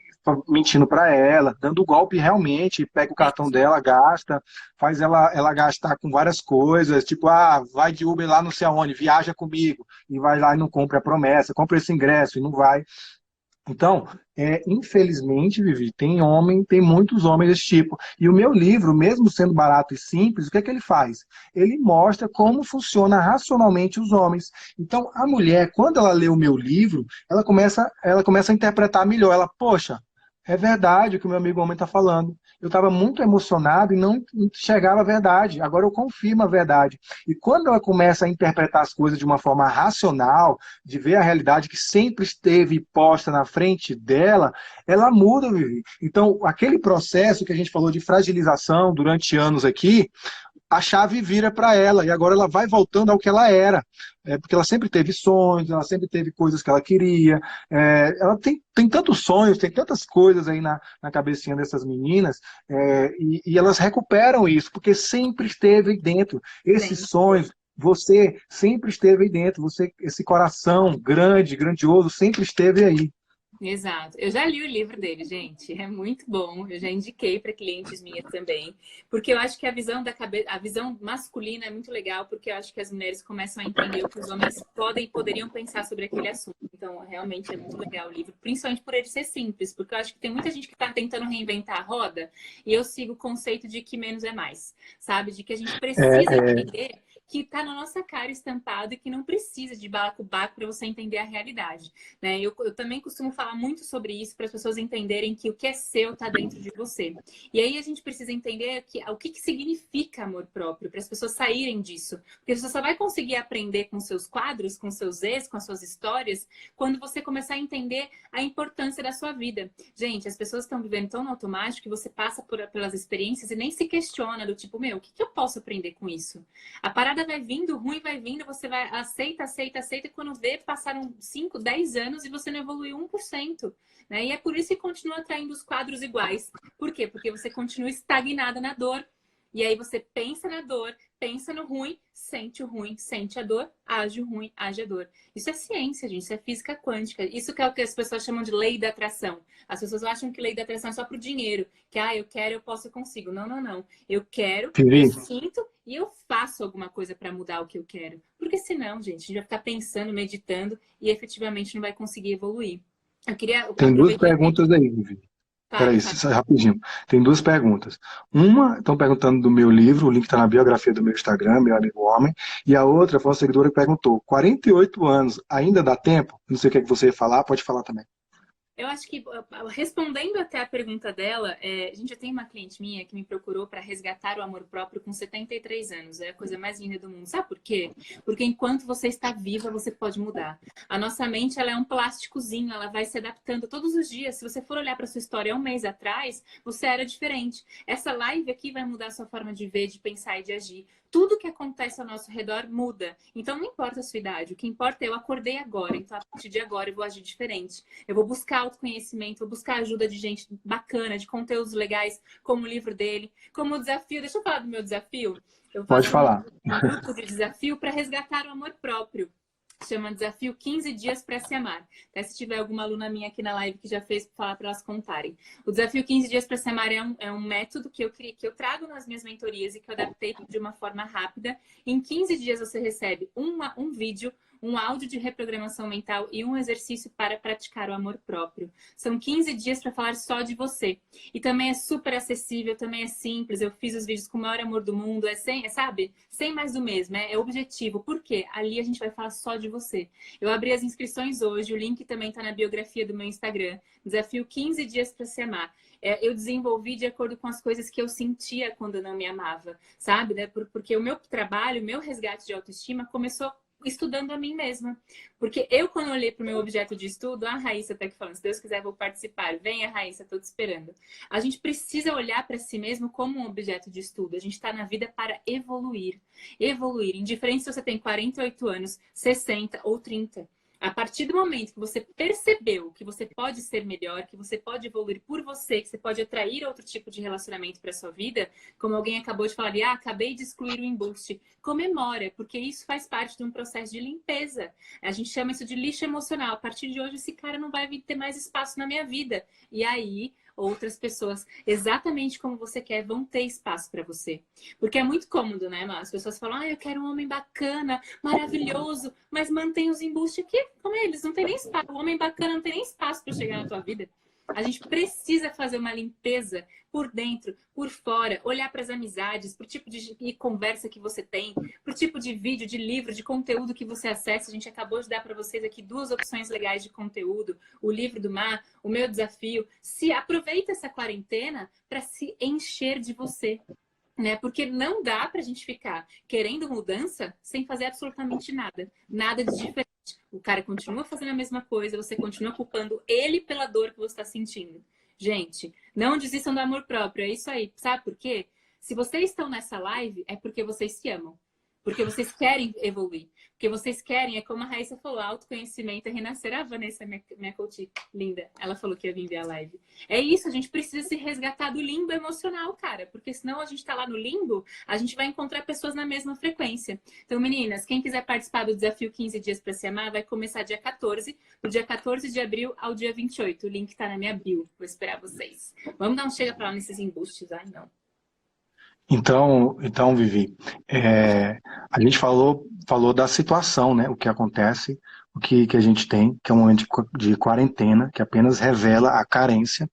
mentindo para ela, dando golpe realmente, pega o cartão dela, gasta, faz ela gastar com várias coisas, tipo, vai de Uber lá não sei aonde, viaja comigo, e vai lá e não compra a promessa, compra esse ingresso e não vai. Então, infelizmente, Vivi, tem muitos homens desse tipo. E o meu livro, mesmo sendo barato e simples, o que é que ele faz? Ele mostra como funciona racionalmente os homens. Então, a mulher, quando ela lê o meu livro, ela começa a interpretar melhor. Ela, poxa, É verdade o que o meu amigo homem está falando. Eu estava muito emocionado e não enxergava a verdade. Agora eu confirmo a verdade. E quando ela começa a interpretar as coisas de uma forma racional, de ver a realidade que sempre esteve posta na frente dela, ela muda, Vivi. Então, aquele processo que a gente falou de fragilização durante anos aqui, a chave vira para ela e agora ela vai voltando ao que ela era. Porque ela sempre teve sonhos, ela sempre teve coisas que ela queria. Ela tem tantos sonhos, tem tantas coisas aí na cabecinha dessas meninas, e elas recuperam isso, porque sempre esteve aí dentro. Esses Sim. sonhos, você sempre esteve aí dentro, você, esse coração grande, grandioso, sempre esteve aí. Exato. Eu já li o livro dele, gente. É muito bom. Eu já indiquei para clientes minhas também, porque eu acho que a visão a visão masculina é muito legal, porque eu acho que as mulheres começam a entender o que os homens podem e poderiam pensar sobre aquele assunto. Então, realmente é muito legal o livro, principalmente por ele ser simples, porque eu acho que tem muita gente que está tentando reinventar a roda, e eu sigo o conceito de que menos é mais, sabe? De que a gente precisa entender que está na nossa cara estampado e que não precisa de balacobaco para você entender a realidade, né? Eu também costumo falar muito sobre isso para as pessoas entenderem que o que é seu está dentro de você. E aí a gente precisa entender o que significa amor próprio, para as pessoas saírem disso. Porque você só vai conseguir aprender com seus quadros, com seus ex, com as suas histórias, quando você começar a entender a importância da sua vida. Gente, as pessoas estão vivendo tão no automático que você passa pelas experiências e nem se questiona do tipo, meu, o que eu posso aprender com isso? A parada vai vindo, o ruim vai vindo, você vai aceita, e quando vê, passaram 5, 10 anos e você não evoluiu 1%, né? E é por isso que continua atraindo os quadros iguais. Por quê? Porque você continua estagnada na dor. E aí você pensa na dor, pensa no ruim, sente o ruim, sente a dor, age o ruim, age a dor. Isso é ciência, gente, isso é física quântica. Isso que é o que as pessoas chamam de lei da atração. As pessoas acham que lei da atração é só pro dinheiro, que eu quero, eu posso, eu consigo. Não, não, não. Eu quero, eu Vivi, sinto e eu faço alguma coisa para mudar o que eu quero. Porque senão, gente, a gente vai ficar pensando, meditando e efetivamente não vai conseguir evoluir. Eu queria tem duas aproveitar. perguntas aí, Vivi. Fala, Peraí, fala. só rapidinho. Tem duas perguntas. Uma, estão perguntando do meu livro, o link está na biografia do meu Instagram, meu amigo homem. E a outra foi uma seguidora que perguntou: 48 anos, ainda dá tempo? Não sei o que é que você ia falar, pode falar também. Eu acho que, respondendo até a pergunta dela, a gente já tem uma cliente minha que me procurou para resgatar o amor próprio com 73 anos. É a coisa mais linda do mundo. Sabe por quê? Porque enquanto você está viva, você pode mudar. A nossa mente, ela é um plásticozinho, ela vai se adaptando todos os dias. Se você for olhar para sua história 1 mês atrás, você era diferente. Essa live aqui vai mudar a sua forma de ver, de pensar e de agir. Tudo que acontece ao nosso redor muda. Então, não importa a sua idade. O que importa é eu acordei agora. Então, a partir de agora, eu vou agir diferente. Eu vou buscar autoconhecimento, vou buscar ajuda de gente bacana, de conteúdos legais, como o livro dele, como o desafio. Deixa eu falar do meu desafio. Eu Pode faço falar. um grupo de desafio para resgatar o amor próprio. Chama Desafio 15 Dias para Se Amar. Até se tiver alguma aluna minha aqui na live que já fez, falar para elas contarem. O Desafio 15 Dias para Se Amar é um método que eu trago nas minhas mentorias e que eu adaptei de uma forma rápida. Em 15 dias você recebe um vídeo, um áudio de reprogramação mental e um exercício para praticar o amor próprio. São 15 dias para falar só de você. E também é super acessível, também é simples. Eu fiz os vídeos com o maior amor do mundo, sabe? Sem mais do mesmo, é objetivo. Por quê? Ali a gente vai falar só de você. Eu abri as inscrições hoje, o link também está na biografia do meu Instagram. Desafio 15 dias para se amar. Eu desenvolvi de acordo com as coisas que eu sentia quando eu não me amava, sabe? Porque o meu trabalho, o meu resgate de autoestima começou estudando a mim mesma. Porque eu, quando eu olhei para o meu objeto de estudo, a Raíssa tá aqui falando, se Deus quiser, eu vou participar. Venha, Raíssa, tô te esperando. A gente precisa olhar para si mesmo como um objeto de estudo. A gente está na vida para evoluir. Evoluir. Indiferente se você tem 48 anos, 60 ou 30. A partir do momento que você percebeu que você pode ser melhor, que você pode evoluir por você, que você pode atrair outro tipo de relacionamento para sua vida, como alguém acabou de falar, acabei de excluir o embuste. Comemora, porque isso faz parte de um processo de limpeza. A gente chama isso de lixo emocional. A partir de hoje, esse cara não vai ter mais espaço na minha vida. E aí, outras pessoas, exatamente como você quer, vão ter espaço para você. Porque é muito cômodo, né, Mas as pessoas falam, eu quero um homem bacana, maravilhoso, mas mantém os embustes aqui. Como é? Eles não têm nem espaço. O homem bacana não tem nem espaço para chegar na tua vida. A gente precisa fazer uma limpeza por dentro, por fora, olhar para as amizades, para o tipo de conversa que você tem, para o tipo de vídeo, de livro, de conteúdo que você acessa. A gente acabou de dar para vocês aqui 2 opções legais de conteúdo, o livro do Mar, o meu desafio. Se aproveita essa quarentena para se encher de você, né? Porque não dá para a gente ficar querendo mudança sem fazer absolutamente nada, nada de diferente. O cara continua fazendo a mesma coisa, você continua culpando ele pela dor que você está sentindo. Gente, não desistam do amor próprio, é isso aí. Sabe por quê? Se vocês estão nessa live, é porque vocês se amam. Porque vocês querem evoluir. Porque vocês querem, é como a Raíssa falou, autoconhecimento é renascer. A Vanessa, minha coach linda, ela falou que ia vir ver a live. É isso, a gente precisa se resgatar do limbo emocional, cara. Porque senão a gente tá lá no limbo, a gente vai encontrar pessoas na mesma frequência. Então, meninas, quem quiser participar do desafio 15 dias para se amar, vai começar dia 14, do dia 14 de abril ao dia 28. O link tá na minha bio. Vou esperar vocês. Vamos dar um chega pra lá nesses embustes. Ai, não. Então, Vivi, a gente falou da situação, né? O que acontece, o que a gente tem, que é um momento de quarentena, que apenas revela a carência,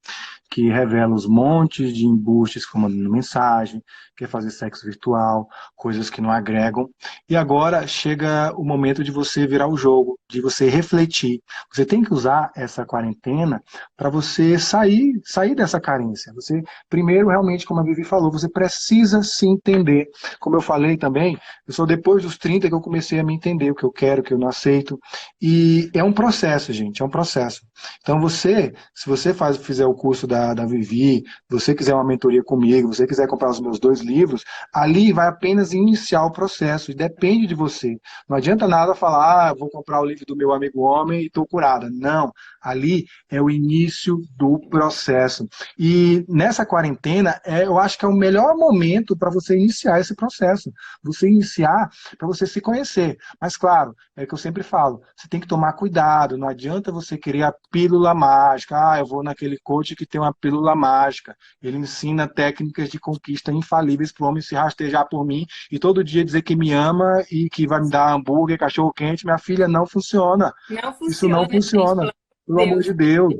que revela os montes de embustes que mandando mensagem, quer fazer sexo virtual, coisas que não agregam. E agora chega o momento de você virar o jogo, de você refletir. Você tem que usar essa quarentena para você sair dessa carência. Você, primeiro, realmente, como a Vivi falou, você precisa se entender. Como eu falei também, eu sou depois dos 30 que eu comecei a me entender o que eu quero, o que eu não aceito. E é um processo, gente, é um processo. Então se você fizer o curso da Vivi, você quiser uma mentoria comigo, você quiser comprar os meus 2 livros, ali vai apenas iniciar o processo, e depende de você. Não adianta nada falar, vou comprar o livro do meu amigo homem e estou curada. Não, ali é o início do processo. E nessa quarentena, eu acho que é o melhor momento para você iniciar esse processo. Você iniciar para você se conhecer. Mas claro, é o que eu sempre falo, você tem que tomar cuidado, não adianta você querer a pílula mágica. Eu vou naquele coach que tem uma pílula mágica. Ele ensina técnicas de conquista infalíveis para o homem se rastejar por mim e todo dia dizer que me ama e que vai me dar hambúrguer, cachorro quente. Minha filha, não funciona. Não Isso não funciona, gente, funciona. Pelo amor de Deus.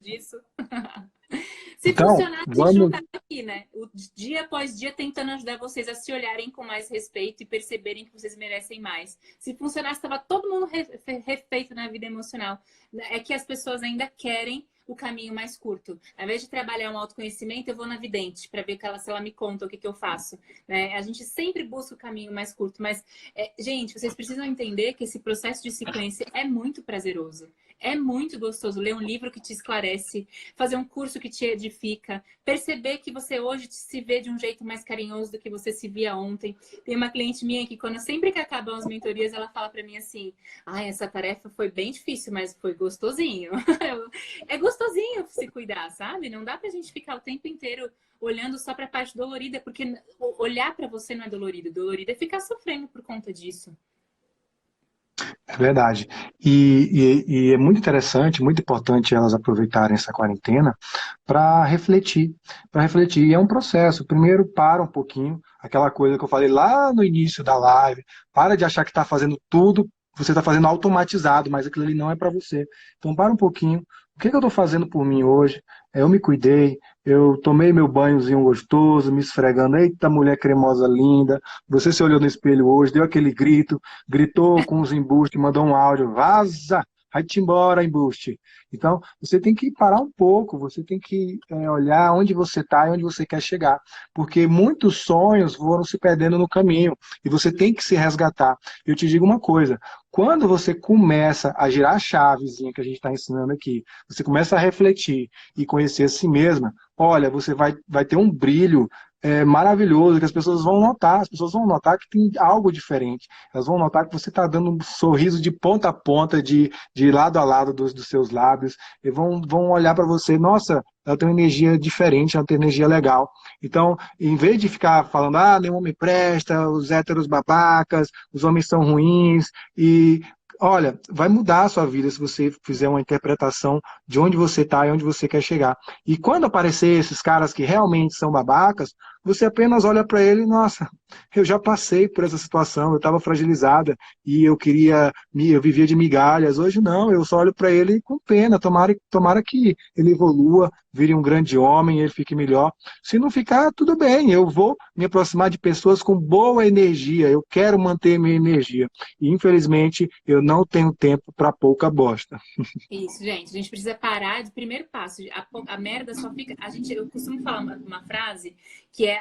disso. Se Então, funcionar, a gente não vamos. tá aqui, né? O dia após dia tentando ajudar vocês a se olharem com mais respeito e perceberem que vocês merecem mais. Se funcionasse, estava todo mundo refeito na vida emocional. É que as pessoas ainda querem o caminho mais curto. Ao invés de trabalhar um autoconhecimento, eu vou na vidente para ver se ela me conta o que eu faço. Né? A gente sempre busca o caminho mais curto, mas, gente, vocês precisam entender que esse processo de se conhecer é muito prazeroso. É muito gostoso ler um livro que te esclarece, fazer um curso que te edifica, perceber que você hoje se vê de um jeito mais carinhoso do que você se via ontem. Tem uma cliente minha que sempre que acabam as mentorias, ela fala para mim assim: essa tarefa foi bem difícil, mas foi gostosinho. É gostosinho se cuidar, sabe? Não dá pra gente ficar o tempo inteiro olhando só pra parte dolorida, porque olhar pra você não é dolorido. Dolorido é ficar sofrendo por conta disso. É verdade. E é muito interessante, muito importante elas aproveitarem essa quarentena para refletir. Para refletir. E é um processo. Primeiro, para um pouquinho, aquela coisa que eu falei lá no início da live. Para de achar que está fazendo tudo, você está fazendo automatizado, mas aquilo ali não é para você. Então, para um pouquinho. O que eu estou fazendo por mim hoje? Eu me cuidei, eu tomei meu banhozinho gostoso, me esfregando. Eita, mulher cremosa linda. Você se olhou no espelho hoje, deu aquele grito, gritou com os embustes, mandou um áudio, vaza, vai-te embora, embuste. Então, você tem que parar um pouco, você tem que olhar onde você está e onde você quer chegar. Porque muitos sonhos foram se perdendo no caminho e você tem que se resgatar. Eu te digo uma coisa, quando você começa a girar a chavezinha que a gente está ensinando aqui, você começa a refletir e conhecer a si mesma, olha, você vai ter um brilho maravilhoso, que as pessoas vão notar que tem algo diferente, elas vão notar que você está dando um sorriso de ponta a ponta, de lado a lado dos seus lábios, e vão olhar para você, nossa, ela tem uma energia diferente, ela tem energia legal. Então, em vez de ficar falando, nenhum homem presta, os héteros babacas, os homens são ruins, e olha, vai mudar a sua vida se você fizer uma interpretação de onde você está e onde você quer chegar. E quando aparecer esses caras que realmente são babacas, você apenas olha para ele, nossa, eu já passei por essa situação, eu estava fragilizada e eu vivia de migalhas. Hoje não, eu só olho para ele com pena, tomara que ele evolua, vire um grande homem, ele fique melhor. Se não ficar, tudo bem, eu vou me aproximar de pessoas com boa energia, eu quero manter minha energia. E infelizmente, eu não tenho tempo para pouca bosta. Isso, gente. A gente precisa parar de primeiro passo. A merda só fica. Eu costumo falar uma frase que é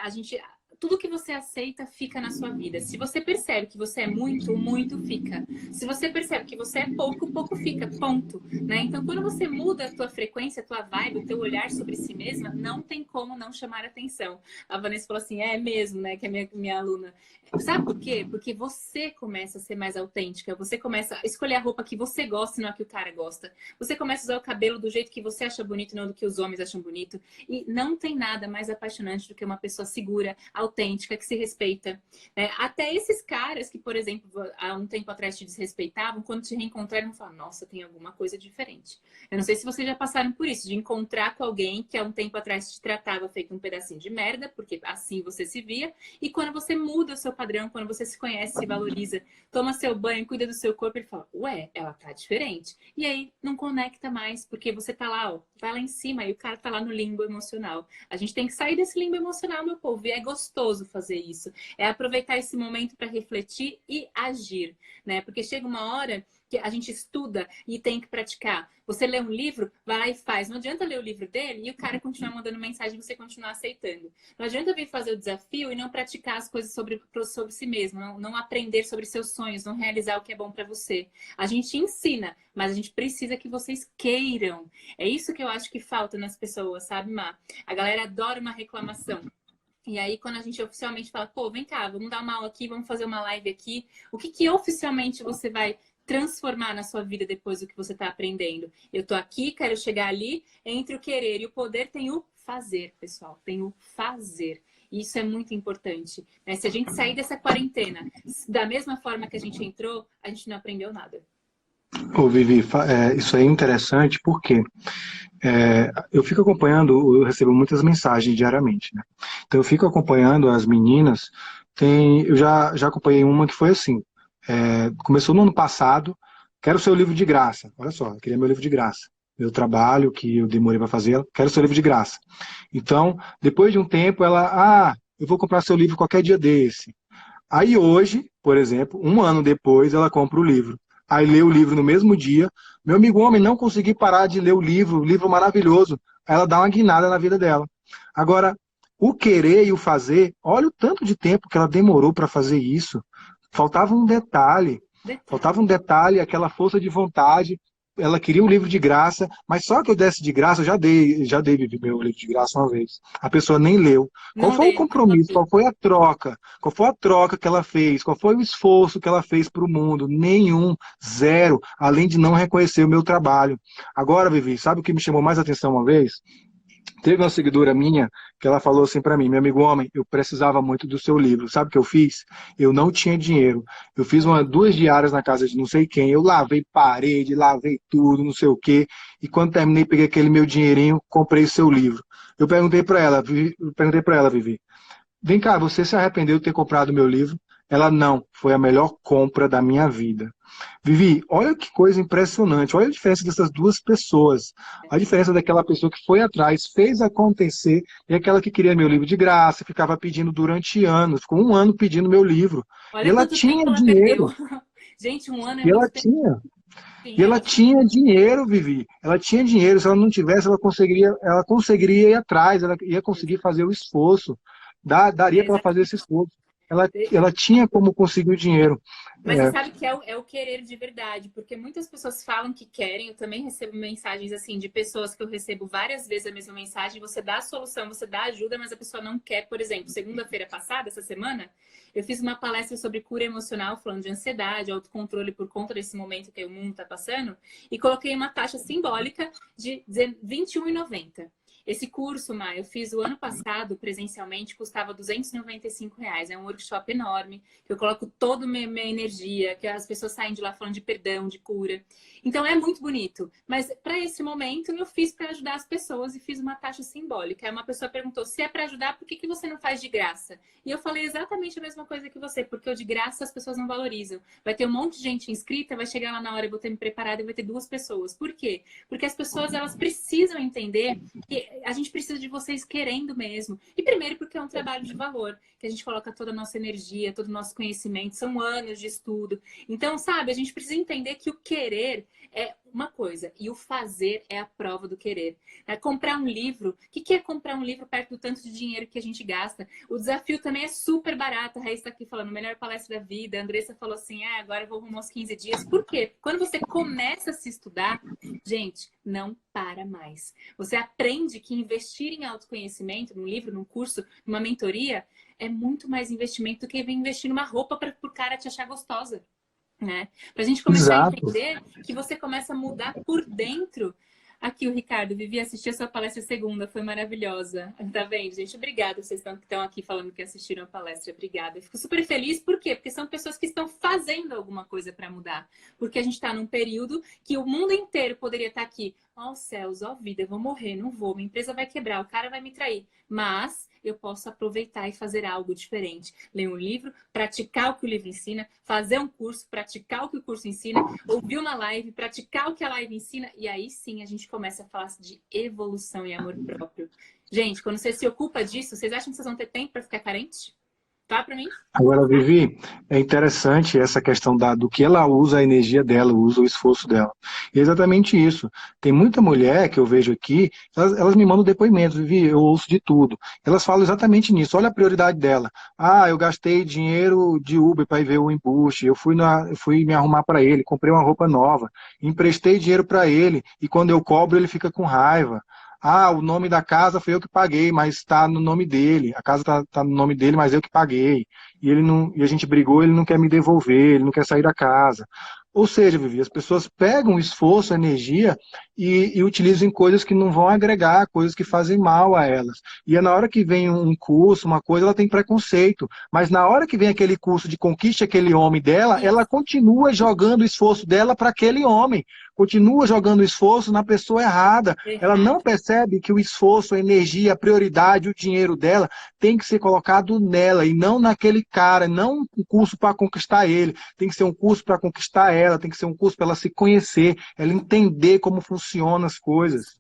tudo que você aceita fica na sua vida. Se você percebe que você é muito, o muito fica. Se você percebe que você é pouco, o pouco fica. Ponto. Né? Então, quando você muda a tua frequência, a tua vibe, o teu olhar sobre si mesma, não tem como não chamar atenção. A Vanessa falou assim, é mesmo, né? Que é minha aluna. Sabe por quê? Porque você começa a ser mais autêntica. Você começa a escolher a roupa que você gosta e não a que o cara gosta. Você começa a usar o cabelo do jeito que você acha bonito e não do que os homens acham bonito. E não tem nada mais apaixonante do que uma pessoa segura, autêntica, que se respeita. Até esses caras que, por exemplo, há um tempo atrás te desrespeitavam, quando te reencontraram, falam, nossa, tem alguma coisa diferente. Eu não sei se vocês já passaram por isso, de encontrar com alguém que há um tempo atrás te tratava feito um pedacinho de merda, porque assim você se via, e quando você muda o seu padrão, quando você se conhece, se valoriza, toma seu banho, cuida do seu corpo, ele fala, ué, ela tá diferente. E aí não conecta mais, porque você tá lá, ó, vai lá em cima, e o cara tá lá no limbo emocional. A gente tem que sair desse limbo emocional, meu povo, e é gostoso fazer isso. É aproveitar esse momento para refletir e agir, né? Porque chega uma hora que a gente estuda e tem que praticar. Você lê um livro, vai lá e faz. Não adianta ler o livro dele e o cara continuar mandando mensagem e você continuar aceitando. Não adianta vir fazer o desafio e não praticar as coisas sobre si mesmo, não aprender sobre seus sonhos, não realizar o que é bom para você. A gente ensina, mas a gente precisa que vocês queiram. É isso que eu acho que falta nas pessoas, sabe, Má? A galera adora uma reclamação. E aí, quando a gente oficialmente fala, pô, vem cá, vamos dar uma aula aqui, vamos fazer uma live aqui, o que oficialmente você vai transformar na sua vida depois do que você está aprendendo? Eu tô aqui, quero chegar ali, entre o querer e o poder tem o fazer, pessoal, tem o fazer. E isso é muito importante, né? Se a gente sair dessa quarentena da mesma forma que a gente entrou, a gente não aprendeu nada. Ô, Vivi, isso é interessante porque eu fico acompanhando, eu recebo muitas mensagens diariamente, né? Então eu fico acompanhando as meninas, eu já acompanhei uma que foi assim, começou no ano passado, quero seu livro de graça, olha só, eu queria meu livro de graça, meu trabalho que eu demorei para fazer, quero seu livro de graça. Então, depois de um tempo, eu vou comprar seu livro qualquer dia desse. Aí hoje, por exemplo, um ano depois, ela compra o livro. Aí lê o livro no mesmo dia. Meu amigo homem, não consegui parar de ler o livro maravilhoso. Aí ela dá uma guinada na vida dela. Agora, o querer e o fazer, olha o tanto de tempo que ela demorou para fazer isso. Faltava um detalhe, aquela força de vontade. Ela queria um livro de graça, mas só que eu desse de graça, eu já dei meu livro de graça uma vez. A pessoa nem leu. Qual Não foi o deu, não compromisso? deu. Qual foi a troca? Qual foi a troca que ela fez? Qual foi o esforço que ela fez para o mundo? Nenhum, zero, além de não reconhecer o meu trabalho. Agora, Vivi, sabe o que me chamou mais atenção uma vez? Teve uma seguidora minha que ela falou assim para mim, meu amigo homem, eu precisava muito do seu livro. Sabe o que eu fiz? Eu não tinha dinheiro. Eu fiz 2 diárias na casa de não sei quem. Eu lavei parede, lavei tudo, não sei o quê. E quando terminei, peguei aquele meu dinheirinho, comprei o seu livro. Eu perguntei para ela, Vivi, vem cá, você se arrependeu de ter comprado meu livro? Ela, não, foi a melhor compra da minha vida. Vivi, olha que coisa impressionante, olha a diferença dessas duas pessoas. A diferença daquela pessoa que foi atrás, fez acontecer, e aquela que queria meu livro de graça, ficava pedindo durante anos, ficou 1 ano pedindo meu livro. E Olha ela quanto tempo tinha ela perdeu. dinheiro, Gente, 1 ano é e ela muito tempo. tinha, Sim, e ela ela tinha dinheiro, Vivi. Ela tinha dinheiro, se ela não tivesse, ela conseguiria ir atrás, ela ia conseguir fazer o esforço. Daria para fazer esse esforço. Ela tinha como conseguir o dinheiro. Mas você É, sabe que é o querer de verdade, porque muitas pessoas falam que querem. Eu também recebo mensagens assim de pessoas que eu recebo várias vezes a mesma mensagem. Você dá a solução, você dá ajuda, mas a pessoa não quer. Por exemplo, segunda-feira passada, essa semana, eu fiz uma palestra sobre cura emocional, falando de ansiedade, autocontrole por conta desse momento que o mundo está passando, e coloquei uma taxa simbólica de R$ 21,90. Esse curso, Maia, eu fiz o ano passado presencialmente, custava R$ 295. É um workshop enorme, que eu coloco toda a minha energia, que as pessoas saem de lá falando de perdão, de cura. Então é muito bonito. Mas para esse momento eu fiz para ajudar as pessoas e fiz uma taxa simbólica. Aí uma pessoa perguntou: se é para ajudar, por que que você não faz de graça? E eu falei exatamente a mesma coisa que você, porque o de graça as pessoas não valorizam. Vai ter um monte de gente inscrita, vai chegar lá na hora, eu vou ter me preparado e vai ter 2 pessoas. Por quê? Porque as pessoas elas precisam entender que a gente precisa de vocês querendo mesmo. E primeiro porque é um trabalho de valor, que a gente coloca toda a nossa energia, todo o nosso conhecimento, são anos de estudo. Então, sabe, a gente precisa entender que o querer é uma coisa e o fazer é a prova do querer. É comprar um livro. O que é comprar um livro perto do tanto de dinheiro que a gente gasta? O desafio também é super barato. A Raíssa está aqui falando, melhor palestra da vida. A Andressa falou assim, agora eu vou arrumar uns 15 dias. Por quê? Quando você começa a se estudar, gente, não para mais. Você aprende que investir em autoconhecimento, num livro, num curso, numa mentoria, é muito mais investimento do que investir numa roupa para o cara te achar gostosa. Né? Para a gente começar a Exato. entender que você começa a mudar por dentro. Aqui o Ricardo, Vivi, assisti a sua palestra segunda, foi maravilhosa. Tá vendo, gente? Obrigada, vocês que estão aqui falando que assistiram a palestra. Obrigada. Eu fico super feliz, por quê? Porque são pessoas que estão fazendo alguma coisa para mudar. Porque a gente está num período que o mundo inteiro poderia estar aqui. Ó céus, ó vida, eu vou morrer, não vou, minha empresa vai quebrar, o cara vai me trair. Mas eu posso aproveitar e fazer algo diferente. Ler um livro, praticar o que o livro ensina, fazer um curso, praticar o que o curso ensina, ouvir uma live, praticar o que a live ensina, e aí sim a gente começa a falar de evolução e amor próprio. Gente, quando você se ocupa disso, vocês acham que vocês vão ter tempo para ficar carente? Tá para mim? Agora, Vivi, é interessante essa questão do que ela usa a energia dela, usa o esforço dela. E é exatamente isso. Tem muita mulher que eu vejo aqui, elas me mandam depoimentos, Vivi, eu ouço de tudo. Elas falam exatamente nisso, olha a prioridade dela. Eu gastei dinheiro de Uber para ir ver o embuste, eu fui me arrumar para ele, comprei uma roupa nova, emprestei dinheiro para ele, e quando eu cobro ele fica com raiva. O nome da casa foi eu que paguei, mas está no nome dele. A casa está no nome dele, mas eu que paguei. E ele não, e a gente brigou, ele não quer me devolver, ele não quer sair da casa. Ou seja, Vivi, as pessoas pegam esforço, energia e utilizam em coisas que não vão agregar, coisas que fazem mal a elas. E é na hora que vem um curso, uma coisa, ela tem preconceito. Mas na hora que vem aquele curso de conquiste aquele homem dela, ela continua jogando o esforço dela para aquele homem. Continua jogando o esforço na pessoa errada. Ela não percebe que o esforço, a energia, a prioridade, o dinheiro dela tem que ser colocado nela e não naquele cara, não um curso para conquistar ele. Tem que ser um curso para conquistar ela, tem que ser um curso para ela se conhecer, ela entender como funcionam as coisas.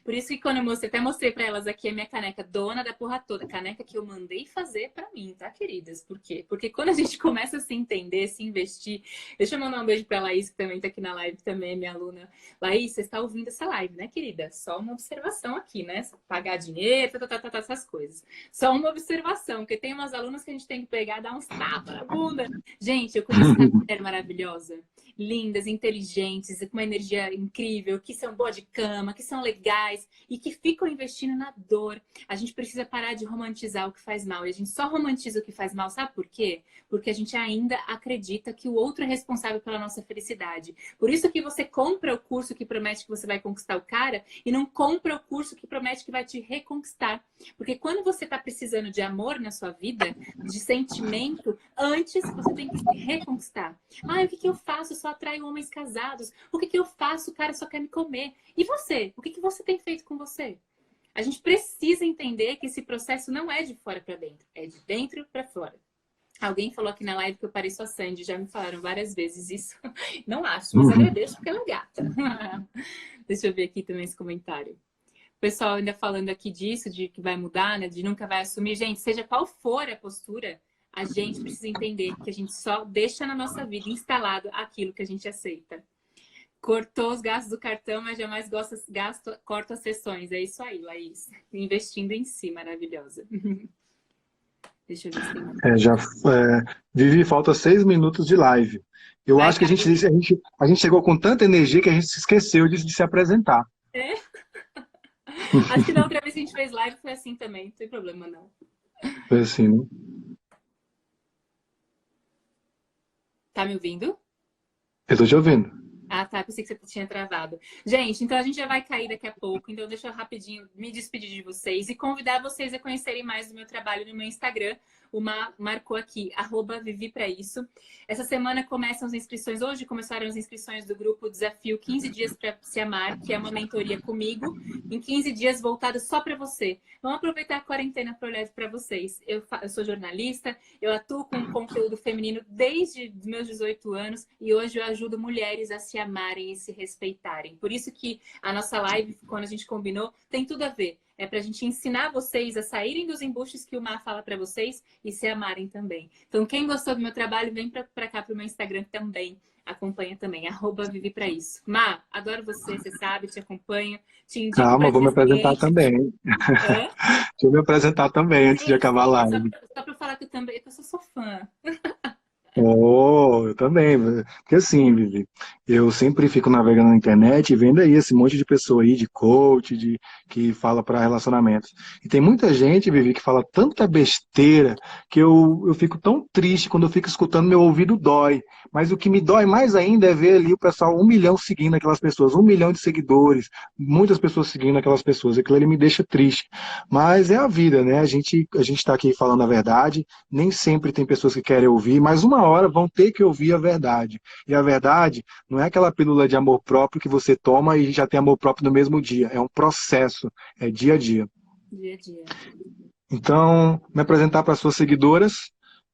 Por isso que quando eu mostrei, até mostrei para elas aqui a minha caneca, dona da porra toda, caneca que eu mandei fazer para mim, tá, queridas? Por quê? Porque quando a gente começa a se entender, se investir. Deixa eu mandar um beijo pra Laís, que também tá aqui na live, também é minha aluna. Laís, você está ouvindo essa live, né, querida? Só uma observação aqui, né? Pagar dinheiro, essas coisas. Só uma observação, porque tem umas alunas que a gente tem que pegar e dar uns tapas na bunda. Gente, eu conheço cada mulher maravilhosa, lindas, inteligentes, com uma energia incrível, que são boa de cama, que são legais e que ficam investindo na dor. A gente precisa parar de romantizar o que faz mal. E a gente só romantiza o que faz mal, sabe por quê? Porque a gente ainda acredita que o outro é responsável pela nossa felicidade. Por isso que você compra o curso que promete que você vai conquistar o cara e não compra o curso que promete que vai te reconquistar. Porque quando você está precisando de amor na sua vida, de sentimento, antes você tem que se reconquistar. O que eu faço? Eu só atraio homens casados. O que eu faço? O cara só quer me comer. E você? O que você tem feito com você? A gente precisa entender que esse processo não é de fora para dentro, é de dentro para fora. Alguém falou aqui na live que eu pareço a Sandy, já me falaram várias vezes isso. Não acho, mas agradeço porque ela é gata. Deixa eu ver aqui também esse comentário. O pessoal ainda falando aqui disso, de que vai mudar, né? De nunca vai assumir. Gente, seja qual for a postura, a gente precisa entender que a gente só deixa na nossa vida instalado aquilo que a gente aceita. Cortou os gastos do cartão, mas jamais corta as sessões. É isso aí, Laís. Investindo em si, maravilhosa. Deixa eu ver se tem. Vivi, falta 6 minutos de live. Eu acho que a gente chegou com tanta energia que a gente se esqueceu de se apresentar. É? Acho que da outra vez que a gente fez live foi assim também, não tem problema não. Foi assim, né? Tá me ouvindo? Eu tô te ouvindo. Ah, tá. Pensei que você tinha travado. Gente, então a gente já vai cair daqui a pouco. Então deixa eu rapidinho me despedir de vocês e convidar vocês a conhecerem mais do meu trabalho no meu Instagram. Marcou aqui, @Vivi pra isso. Essa semana começam as inscrições. Hoje começaram as inscrições do grupo Desafio 15 Dias para Se Amar, que é uma mentoria comigo, em 15 dias voltada só para você. Vamos aproveitar a quarentena para olhar para vocês. Eu sou jornalista, eu atuo com conteúdo feminino desde os meus 18 anos e hoje eu ajudo mulheres a se amarem e se respeitarem. Por isso que a nossa live, quando a gente combinou, tem tudo a ver. É para a gente ensinar vocês a saírem dos embuches que o Mar fala para vocês e se amarem também. Então, quem gostou do meu trabalho, vem para cá para o meu Instagram também. Acompanha também, @Vivi pra isso. Mar, adoro você, você sabe, te acompanho, te indico Calma, para eu vou me apresentar clientes. também. Hã? Deixa eu me apresentar também antes de Sim, acabar a sim, live. só para falar que eu também, que eu sou fã. Oh, eu também. Porque assim, Vivi, eu sempre fico navegando na internet e vendo aí esse monte de pessoa aí, de coach, que fala para relacionamentos. E tem muita gente, Vivi, que fala tanta besteira que eu fico tão triste quando eu fico escutando, meu ouvido dói. Mas o que me dói mais ainda é ver ali o pessoal, 1 milhão seguindo aquelas pessoas, 1 milhão de seguidores, muitas pessoas seguindo aquelas pessoas. Aquilo ali me deixa triste. Mas é a vida, né? A gente está aqui falando a verdade. Nem sempre tem pessoas que querem ouvir, mas uma hora vão ter que ouvir a verdade. E a verdade não é aquela pílula de amor próprio que você toma e já tem amor próprio no mesmo dia. É um processo, é dia a dia. Dia a dia. Então, me apresentar para suas seguidoras.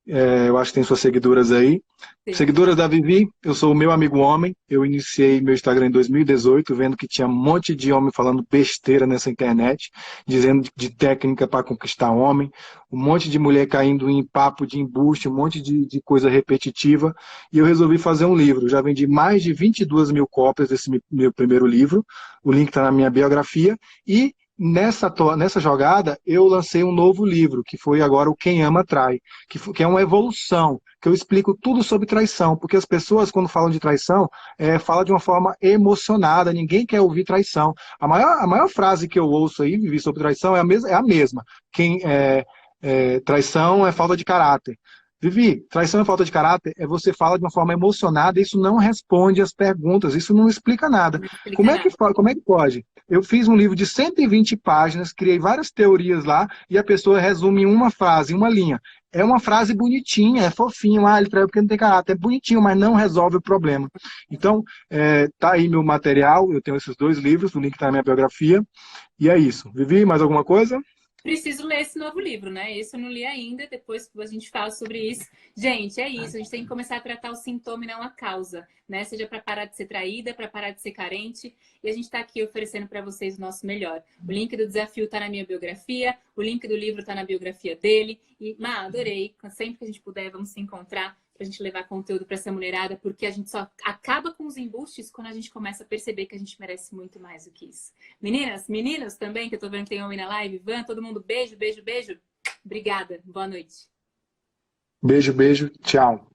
Eu acho que tem suas seguidoras aí. Sim. Seguidoras da Vivi, eu sou o meu amigo homem. Eu iniciei meu Instagram em 2018, vendo que tinha um monte de homem falando besteira nessa internet, dizendo de técnica para conquistar homem, um monte de mulher caindo em papo de embuste, um monte de coisa repetitiva. E eu resolvi fazer um livro. Já vendi mais de 22 mil cópias desse meu primeiro livro. O link está na minha biografia. E nessa jogada, eu lancei um novo livro, que foi agora o Quem Ama Trai, que é uma evolução, que eu explico tudo sobre traição, porque as pessoas, quando falam de traição, falam de uma forma emocionada, ninguém quer ouvir traição. A maior frase que eu ouço aí, Vivi, sobre traição é a mesma. Traição é falta de caráter. Vivi, traição é falta de caráter é você fala de uma forma emocionada, isso não responde às perguntas, isso não explica nada. Não explica Como é que, nada. como é que pode? Eu fiz um livro de 120 páginas, criei várias teorias lá, e a pessoa resume em uma frase, em uma linha. É uma frase bonitinha, é fofinho, ele traiu porque não tem caráter, é bonitinho, mas não resolve o problema. Então, tá aí meu material, eu tenho esses 2 livros, o link tá na minha biografia, e é isso. Vivi, mais alguma coisa? Preciso ler esse novo livro, né? Esse eu não li ainda, depois a gente fala sobre isso. Gente, é isso, a gente tem que começar a tratar o sintoma e não a causa, né? Seja para parar de ser traída, para parar de ser carente, e a gente está aqui oferecendo para vocês o nosso melhor. O link do desafio está na minha biografia, o link do livro está na biografia dele, e, adorei, sempre que a gente puder, vamos se encontrar pra gente levar conteúdo para essa mulherada, porque a gente só acaba com os embustes quando a gente começa a perceber que a gente merece muito mais do que isso. Meninas, meninos também, que eu tô vendo que tem homem na live, Van, todo mundo, beijo, beijo, beijo. Obrigada, boa noite. Beijo, beijo, tchau.